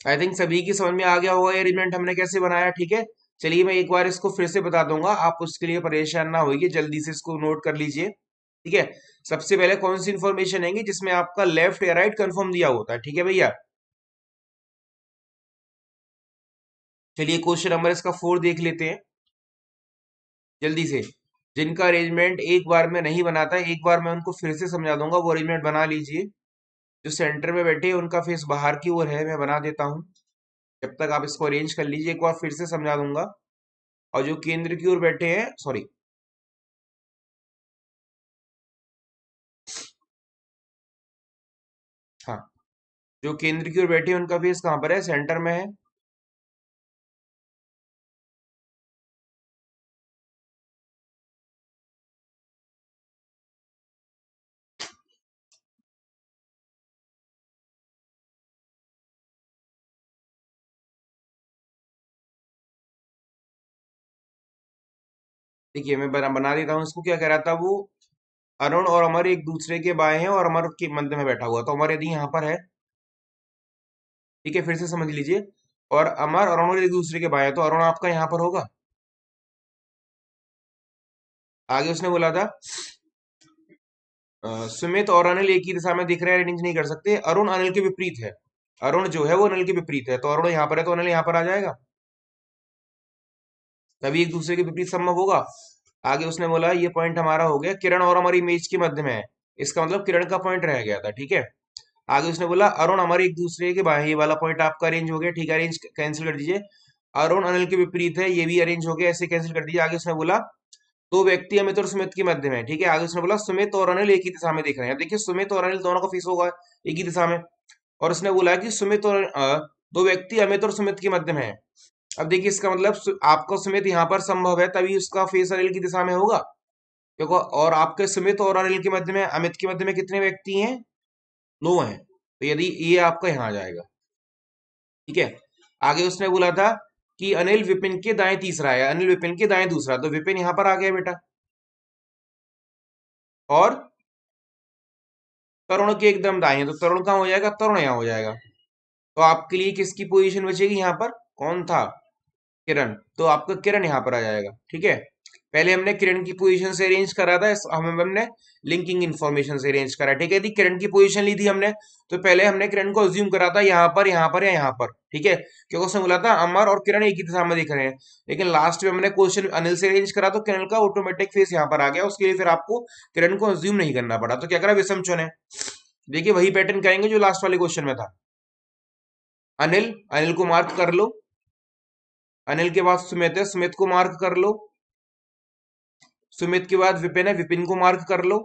आई थिंक सभी की समझ में आ गया होगा ये अरेंजमेंट हमने कैसे बनाया। ठीक है, चलिए मैं एक बार इसको फिर से बता दूंगा, आप उसके लिए परेशान ना होइए, जल्दी से इसको नोट कर लीजिए। ठीक है, सबसे पहले कौन सी इंफॉर्मेशन है जिसमें आपका लेफ्ट या राइट कंफर्म दिया होता है। ठीक है भैया, चलिए क्वेश्चन नंबर इसका 4 देख लेते हैं जल्दी से। जिनका अरेंजमेंट एक बार में नहीं बनाता है, एक बार मैं उनको फिर से समझा दूंगा, वो अरेंजमेंट बना लीजिए। जो सेंटर में बैठे हैं उनका फेस बाहर की ओर है, मैं बना देता हूँ। जब तक आप इसको अरेंज कर लीजिए, एक बार फिर से समझा दूंगा। और जो केंद्र की ओर बैठे हैं, सॉरी, हाँ, जो केंद्र की ओर बैठे हैं उनका फेस कहाँ पर है, सेंटर में है। देखिए मैं बना देता हूँ इसको। क्या कह रहा था वो, अरुण और अमर एक दूसरे के बाएं हैं और अमर के मध्य में बैठा हुआ, तो अमर यदि यहाँ पर है, ठीक है, फिर से समझ लीजिए, और अमर और अरुण एक दूसरे के बाएं हैं, तो अरुण आपका यहाँ पर होगा। आगे उसने बोला था सुमित और अनिल एक ही दिशा में दिख रहे हैं, अरेंज नहीं कर सकते, अरुण अनिल के विपरीत है। अरुण जो है वो अनिल के विपरीत है, तो अरुण यहाँ पर है तो अनिल यहाँ पर आ जाएगा, तभी एक दूसरे के विपरीत संभव होगा। आगे उसने बोला ये पॉइंट हमारा हो गया, किरण और हमारी इमेज के मध्य में है, इसका मतलब किरण का पॉइंट रह गया था, ठीक है। आगे उसने बोला अरुण हमारे एक दूसरे के बाएं, ये वाला पॉइंट आपका अरेंज हो गया, ठीक है, अरेंज कैंसिल कर दीजिए। अरुण अनिल के विपरीत है, ये भी अरेंज हो गया, ऐसे कैंसिल कर दीजिए। आगे उसने बोला दो व्यक्ति अमित और सुमित के मध्य में है, ठीक है। आगे उसने बोला सुमित और अनिल एक ही दिशा में दिख रहे हैं, देखिए सुमित और अनिल दोनों का फेस होगा एक ही दिशा में। और उसने बोला कि सुमित और दो व्यक्ति अमित और सुमित के मध्य में है। अब देखिए इसका मतलब आपका सुमित यहाँ पर संभव है, तभी उसका फेस अनिल की दिशा में होगा। देखो, और आपके सुमित और अनिल के मध्य में, अमित के मध्य में कितने व्यक्ति हैं, दो हैं, तो यदि ये आपका यहाँ आ जाएगा, ठीक है। आगे उसने बोला था कि अनिल विपिन के दाएं तीसरा है, अनिल विपिन के दाएं दूसरा, तो विपिन यहाँ पर आ गया बेटा, और तरुण के एकदम दाएं है, तो तरुण कहाँ हो जाएगा, तरुण यहाँ हो जाएगा। तो आपके लिए किसकी पोजीशन बचेगी यहाँ पर, कौन था, किरण, तो आपका किरण यहाँ पर आ जाएगा, ठीक है। पहले हमने किरण की पोजीशन से अरेंज करा था, हमने लिंकिंग इन्फॉर्मेशन से अरेंज करा, ठीक है। यदि किरण की पोजीशन ली थी हमने, तो पहले हमने किरण को अज्यूम करा था यहाँ पर, यहाँ पर या यहाँ पर, ठीक है, क्योंकि उसने बोला था अमर और किरण एक ही दिशा में दिख रहे हैं। लेकिन लास्ट में हमने क्वेश्चन अनिल से अरेंज करा, तो किरण का ऑटोमेटिक फेस यहाँ पर आ गया, उसके लिए फिर आपको किरण को अज्यूम नहीं करना पड़ा। तो क्या करा, विषम चुने। देखिए वही पैटर्न करेंगे जो लास्ट वाले क्वेश्चन में था। अनिल, अनिल को मार्क कर लो, अनिल के बाद सुमित है, सुमित को मार्क कर लो, सुमित के बाद विपिन है, विपिन को मार्क कर लो,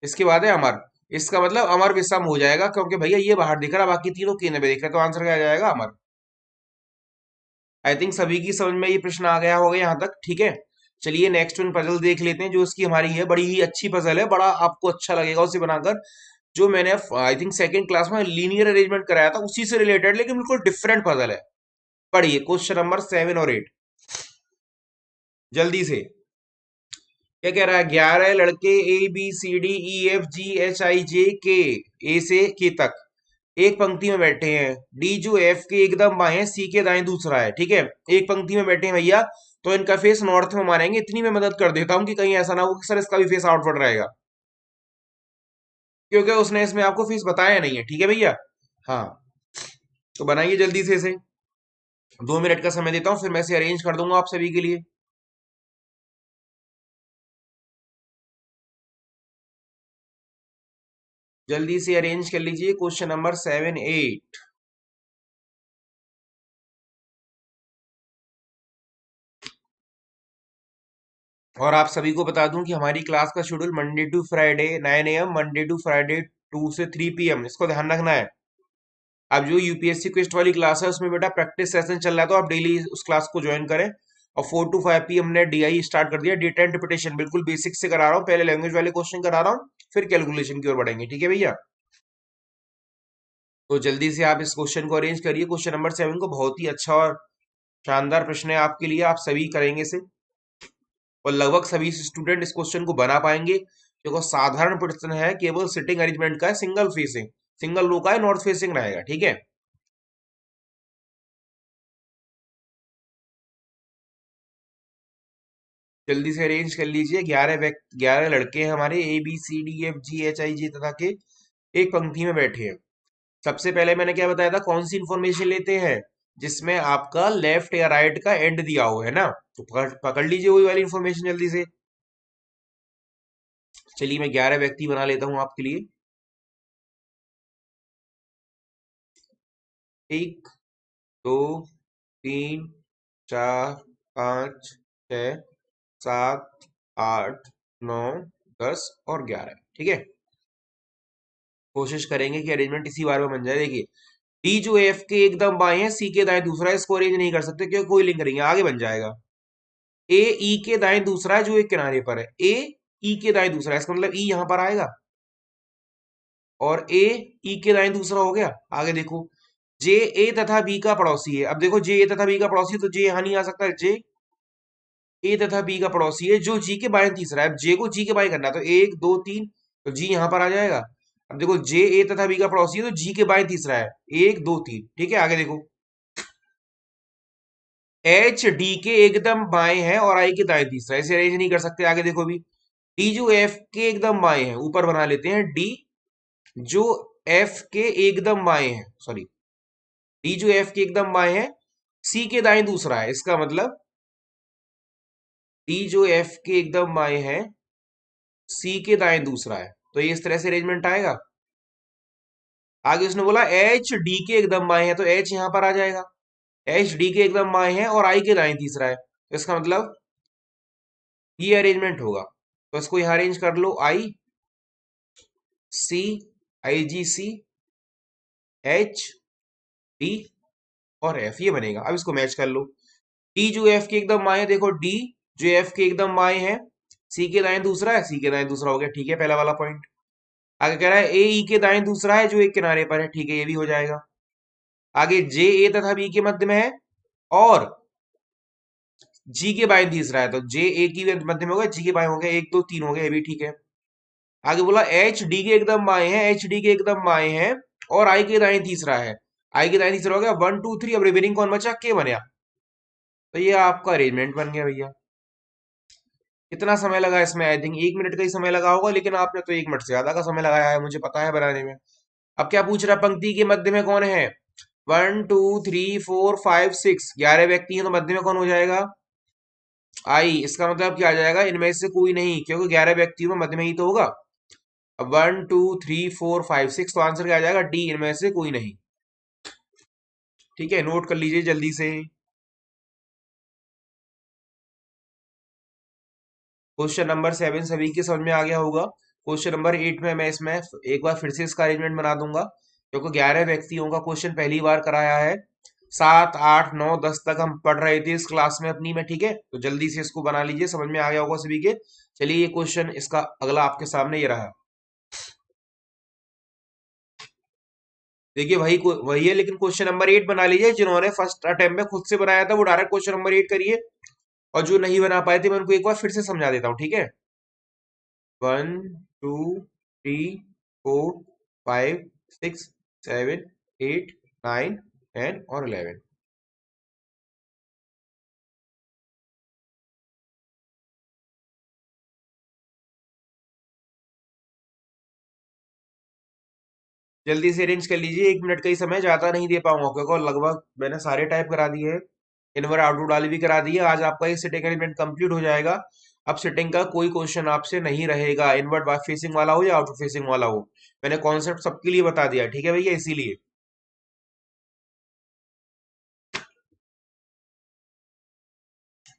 इसके बाद है अमर। इसका मतलब अमर विषम हो जाएगा, क्योंकि भैया ये बाहर दिख रहा, बाकी तीनों केंद्र में दिख रहे, तो आंसर क्या आ जाएगा, अमर। आई थिंक सभी की समझ में ये प्रश्न आ गया होगा यहाँ तक, ठीक है। चलिए नेक्स्ट वन पजल देख लेते हैं, जो उसकी हमारी है, बड़ी ही अच्छी पजल है, बड़ा आपको अच्छा लगेगा उसे बनाकर। जो मैंने आई थिंक सेकंड क्लास में लीनियर अरेंजमेंट कराया था, उसी से रिलेटेड, लेकिन बिल्कुल डिफरेंट पजल है। पढ़िए क्वेश्चन नंबर 7 और 8 जल्दी से। क्या कह रहा है, 11 लड़के ABCDEFGHIJK, ए से के तक एक पंक्ति में बैठे हैं। डी जो एफ के एकदम बाएं है, सी के दाएं दूसरा है, ठीक है। एक पंक्ति में बैठे हैं भैया, तो इनका फेस नॉर्थ में मारेंगे। इतनी मैं मदद कर देता हूं कि कहीं ऐसा ना हो कि सर इसका भी फेस आउटवर्ड रहेगा, क्योंकि उसने इसमें आपको फेस बताया नहीं है, ठीक है भैया। हाँ, तो बनाइए जल्दी से इसे, 2 मिनट का समय देता हूँ, फिर मैं इसे अरेंज कर दूंगा आप सभी के लिए। जल्दी से अरेंज कर लीजिए क्वेश्चन नंबर 7 8। और आप सभी को बता दूं कि हमारी क्लास का schedule Monday to Friday 9 AM, Monday to Friday 2 से 3 PM, इसको ध्यान रखना है। अब जो यूपीएससी क्विस्ट वाली क्लास है उसमें बेटा प्रैक्टिस सेशन चल रहा है, तो आप डेली उस क्लास को ज्वाइन करें। और 4 to 5 PM हमने डीआई स्टार्ट कर दिया, डेटा इंटरप्रिटेशन, बिल्कुल बेसिक से करा रहा हूँ, पहले लैंग्वेज वाले क्वेश्चन करा रहा हूँ, फिर कैलकुलेशन की ओर बढ़ेंगे, ठीक है भैया। तो जल्दी से आप इस क्वेश्चन को अरेंज करिए, क्वेश्चन नंबर 7 को, बहुत ही अच्छा और शानदार प्रश्न है आपके लिए, आप सभी करेंगे इसे, और लगभग सभी स्टूडेंट इस क्वेश्चन को बना पाएंगे, क्योंकि साधारण प्रश्न है, केवल सिटिंग अरेंजमेंट का है, सिंगल फेसिंग, सिंगल रो का है, नॉर्थ फेसिंग रहेगा, ठीक है। जल्दी से अरेंज कर लीजिए। 11 लड़के हैं हमारे, ABCDEFGHIJ तथा के एक पंक्ति में बैठे हैं। सबसे पहले मैंने क्या बताया था, कौन सी इंफॉर्मेशन लेते हैं, जिसमें आपका लेफ्ट या राइट का एंड दिया हुआ है ना, तो पकड़ लीजिए वही वाली इंफॉर्मेशन जल्दी से। चलिए मैं 11 व्यक्ति बना लेता हूं आपके लिए। 1 2 3 4 5 6 7 8 9 10 और 11, ठीक है। कोशिश करेंगे कि अरेंजमेंट इसी बार में बन जाए। देखिए डी जो एफ के एकदम बाएं है, सी के दाएं दूसरा है, इसको अरेंज नहीं कर सकते क्योंकि कोई लिंक करेंगे, आगे बन जाएगा। ए ई के दाएं दूसरा है, जो एक किनारे पर है, ए ई के दाएं दूसरा है, इसका मतलब ई यहां पर आएगा, और ए ई के दाएं दूसरा हो गया। आगे देखो, जे ए तथा बी का पड़ोसी है, अब देखो जे ए तथा बी का पड़ोसी है, तो जे यहां नहीं आ सकता, जे ए तथा बी का पड़ोसी है जो जी के बाएं तीसरा है। अब जे को जी के बाएं करना है तो एक दो तीन, तो जी यहां पर आ जाएगा। अब देखो जे ए तथा बी का पड़ोसी है तो जी के बाएं तीसरा है, एक दो तीन। ठीक है, आगे देखो, एच डी के एकदम बाएं है और आई के दाएं तीसरा है, इसे अरेंज नहीं कर सकते। आगे देखो भी, डी जो एफ के एकदम बाएं है, ऊपर बना लेते हैं डी जो एफ के एकदम बाएं है, सॉरी, डी जो एफ के एकदम बाएं है, सी के दाएं दूसरा है। इसका मतलब डी जो एफ के एकदम बाएं है, सी के दाएं दूसरा है, तो ये इस तरह से अरेंजमेंट आएगा। आगे उसने बोला एच डी के एकदम बाएं है, तो एच यहां पर आ जाएगा, एच डी के एकदम बाएं है और आई के दाएं तीसरा है, तो इसका मतलब ये अरेंजमेंट होगा। तो इसको यहां अरेंज कर लो, आई सी, आई जी सी, एच डी और एफ, ये बनेगा। अब इसको मैच कर लो, डी जो एफ के एकदम बाएं है, देखो डी जो एफ के एकदम बाएं है, सी के दाएं दूसरा है, सी के दाएं दूसरा हो गया, ठीक है, पहला वाला पॉइंट। आगे कह रहा है ए ई के दाएं दूसरा है जो एक किनारे पर है, ठीक है, ये भी हो जाएगा। आगे जे ए तथा बी के मध्य में है और जी के बाएं तीसरा है, तो जे ए की मध्य में हो गया, जी के बाएं हो गया, एक दो तीन हो गया, ये भी ठीक है। आगे बोला एच डी के एकदम बाएं है, एच डी के एकदम बाएं है और आई के दाएं तीसरा है, आई के दाएं तीसरा हो गया, वन टू थ्री। अब रिमेनिंग कौन बचा, के बनया, तो ये आपका अरेंजमेंट बन गया भैया। कितना समय लगा इसमें, आई थिंक 1 मिनट का ही समय लगा होगा, लेकिन आपने तो 1 मिनट से ज्यादा का समय लगाया है, मुझे पता है बनाने में। अब क्या पूछ रहा है, पंक्ति के मध्य में कौन है, 1 2 3 4 5 6, 11 व्यक्ति हैं, तो मध्य में कौन हो जाएगा, आई। इसका मतलब क्या आ जाएगा, इनमें से कोई नहीं, क्योंकि 11 व्यक्तियों में मध्य में ही तो होगा। अब 1 2 3 4 5 6, तो आंसर क्या आ जाएगा, डी, इनमें से कोई नहीं। ठीक है, नोट कर लीजिए जल्दी से। क्वेश्चन नंबर 7 सभी के समझ में आ गया होगा। क्वेश्चन नंबर 8 में मैं इसमें एक बार फिर से इसका अरेंजमेंट बना दूंगा, क्योंकि 11 व्यक्तियों का क्वेश्चन पहली बार कराया है। 7 8 9 10 तक हम पढ़ रहे थे इस क्लास में अपनी में, ठीक है, तो जल्दी से इसको बना लीजिए, समझ में आ गया होगा सभी के। चलिए ये क्वेश्चन इसका अगला आपके सामने ये रहा। देखिए वही है, लेकिन क्वेश्चन नंबर 8 बना लीजिए। जिन्होंने फर्स्ट अटेम्प्ट में खुद से बनाया था वो डायरेक्ट क्वेश्चन नंबर 8 करिए, और जो नहीं बना पाए थे मैं उनको एक बार फिर से समझा देता हूँ, ठीक है। 1 2 3 4 5 6 7 8 9 10 और 11। जल्दी से अरेंज कर लीजिए, 1 मिनट का ही समय, ज्यादा नहीं दे पाऊंगा क्योंकि लगभग मैंने सारे टाइप करा दिए हैं, इनवर आउटपुट वाली भी करा दी है। आज आपका ये सिटिंग अरेंजमेंट कंप्लीट हो जाएगा। अब सिटिंग का कोई क्वेश्चन आपसे नहीं रहेगा, इनवर्ट फेसिंग वाला हो या आउटवर्ड फेसिंग वाला हो, मैंने कॉन्सेप्ट सबके लिए बता दिया, ठीक है भैया, इसीलिए।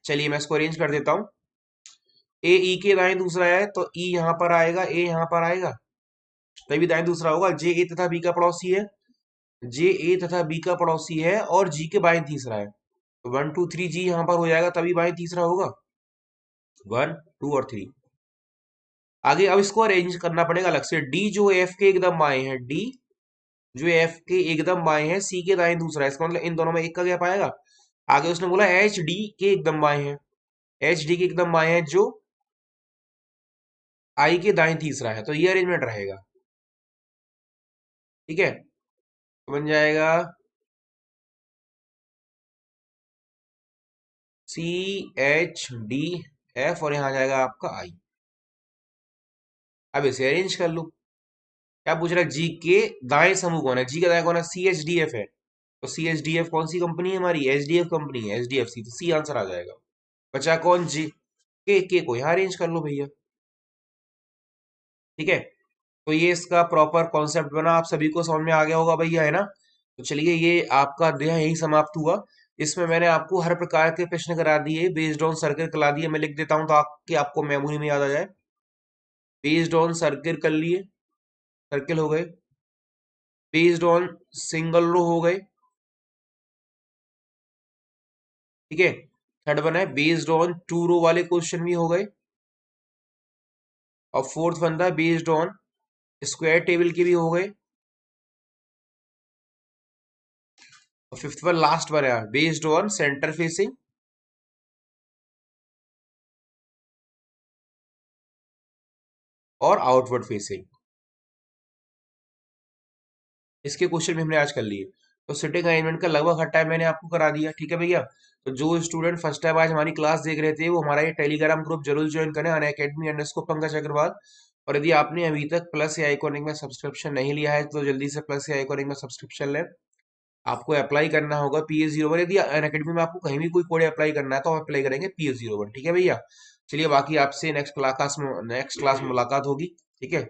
चलिए मैं इसको अरेंज कर देता हूँ। ए ई के दाएं दूसरा है, तो ई यहां पर आएगा, ए यहां पर आएगा, तभी दाएं दूसरा होगा। जे ए तथा बी का पड़ोसी है, जे ए तथा बी का पड़ोसी है और जी के बाएं तीसरा है, तो 1 2 3 जी यहां पर हो जाएगा, तभी बाएं तीसरा होगा, 1 2 और 3। आगे अब इसको अरेंज करना पड़ेगा अलग से, डी जो एफ के एकदम बाएं है, डी जो एफ के एकदम बाएं है, सी के दाएं दूसरा है, इसका मतलब इन दोनों में एक का गैप आएगा। आगे उसने बोला एच डी के एकदम बाएं है, एच डी के एकदम बाएं है जो आई के दाएं तीसरा है, तो ये अरेंजमेंट रहेगा, ठीक है, तो बन जाएगा सी एच डी एफ और यहां आ जाएगा आपका आई। अब इसे अरेंज कर लो। क्या पूछ रहा है, जी के दाएं समूह कौन है, जी का दाएं कौन है, सी एच डी एफ है, तो सी एच डी एफ कौन सी कंपनी है हमारी, एच डी एफ कंपनी है, एच डी एफ सी, तो सी आंसर आ जाएगा। बचा कौन, जी, के को यहां अरेंज कर लो भैया, ठीक है। तो ये इसका प्रॉपर कॉन्सेप्ट बना, आप सभी को समझ में आ गया होगा भैया, है ना। तो चलिए ये आपका अध्याय यही समाप्त हुआ। इसमें मैंने आपको हर प्रकार के प्रश्न करा दिए, बेस्ड ऑन सर्किल करा दिए, मैं लिख देता हूं तो आपको मेमोरी में याद आ जाए। बेस्ड ऑन सर्किल कर लिए, सर्किल हो गए, बेस्ड ऑन सिंगल रो हो गए, ठीक है। थर्ड बना है बेस्ड ऑन टू रो वाले क्वेश्चन भी हो गए, और फोर्थ बनता है बेस्ड ऑन स्क्वायर टेबल के भी हो गए, और फिफ्थ वन लास्ट बना है बेस्ड ऑन सेंटर फेसिंग और आउटवर्ड फेसिंग। इसके क्वेश्चन भी हमने आज कर लिए। तो सिटिंग अरेंजमेंट का लगभग हर टाइम मैंने आपको करा दिया, ठीक है भैया। तो जो स्टूडेंट फर्स्ट टाइम आज हमारी क्लास देख रहे थे वो हमारा ये टेलीग्राम ग्रुप जरूर ज्वाइन करें, अनअकैडमी_पंकज अग्रवाल। और यदि आपने अभी तक प्लस या आइकॉनिक में सब्सक्रिप्शन नहीं लिया है तो जल्दी से प्लस या आइकॉनिक में सब्सक्रिप्शन लें। आपको अप्लाई करना होगा PS01। यदि अनअकैडमी में आपको कहीं भी कोई कोड अप्लाई करना है तो आप अप्लाई करेंगे PS01, ठीक है भैया। चलिए बाकी आपसे नेक्स्ट क्लास में मुलाकात होगी, ठीक है।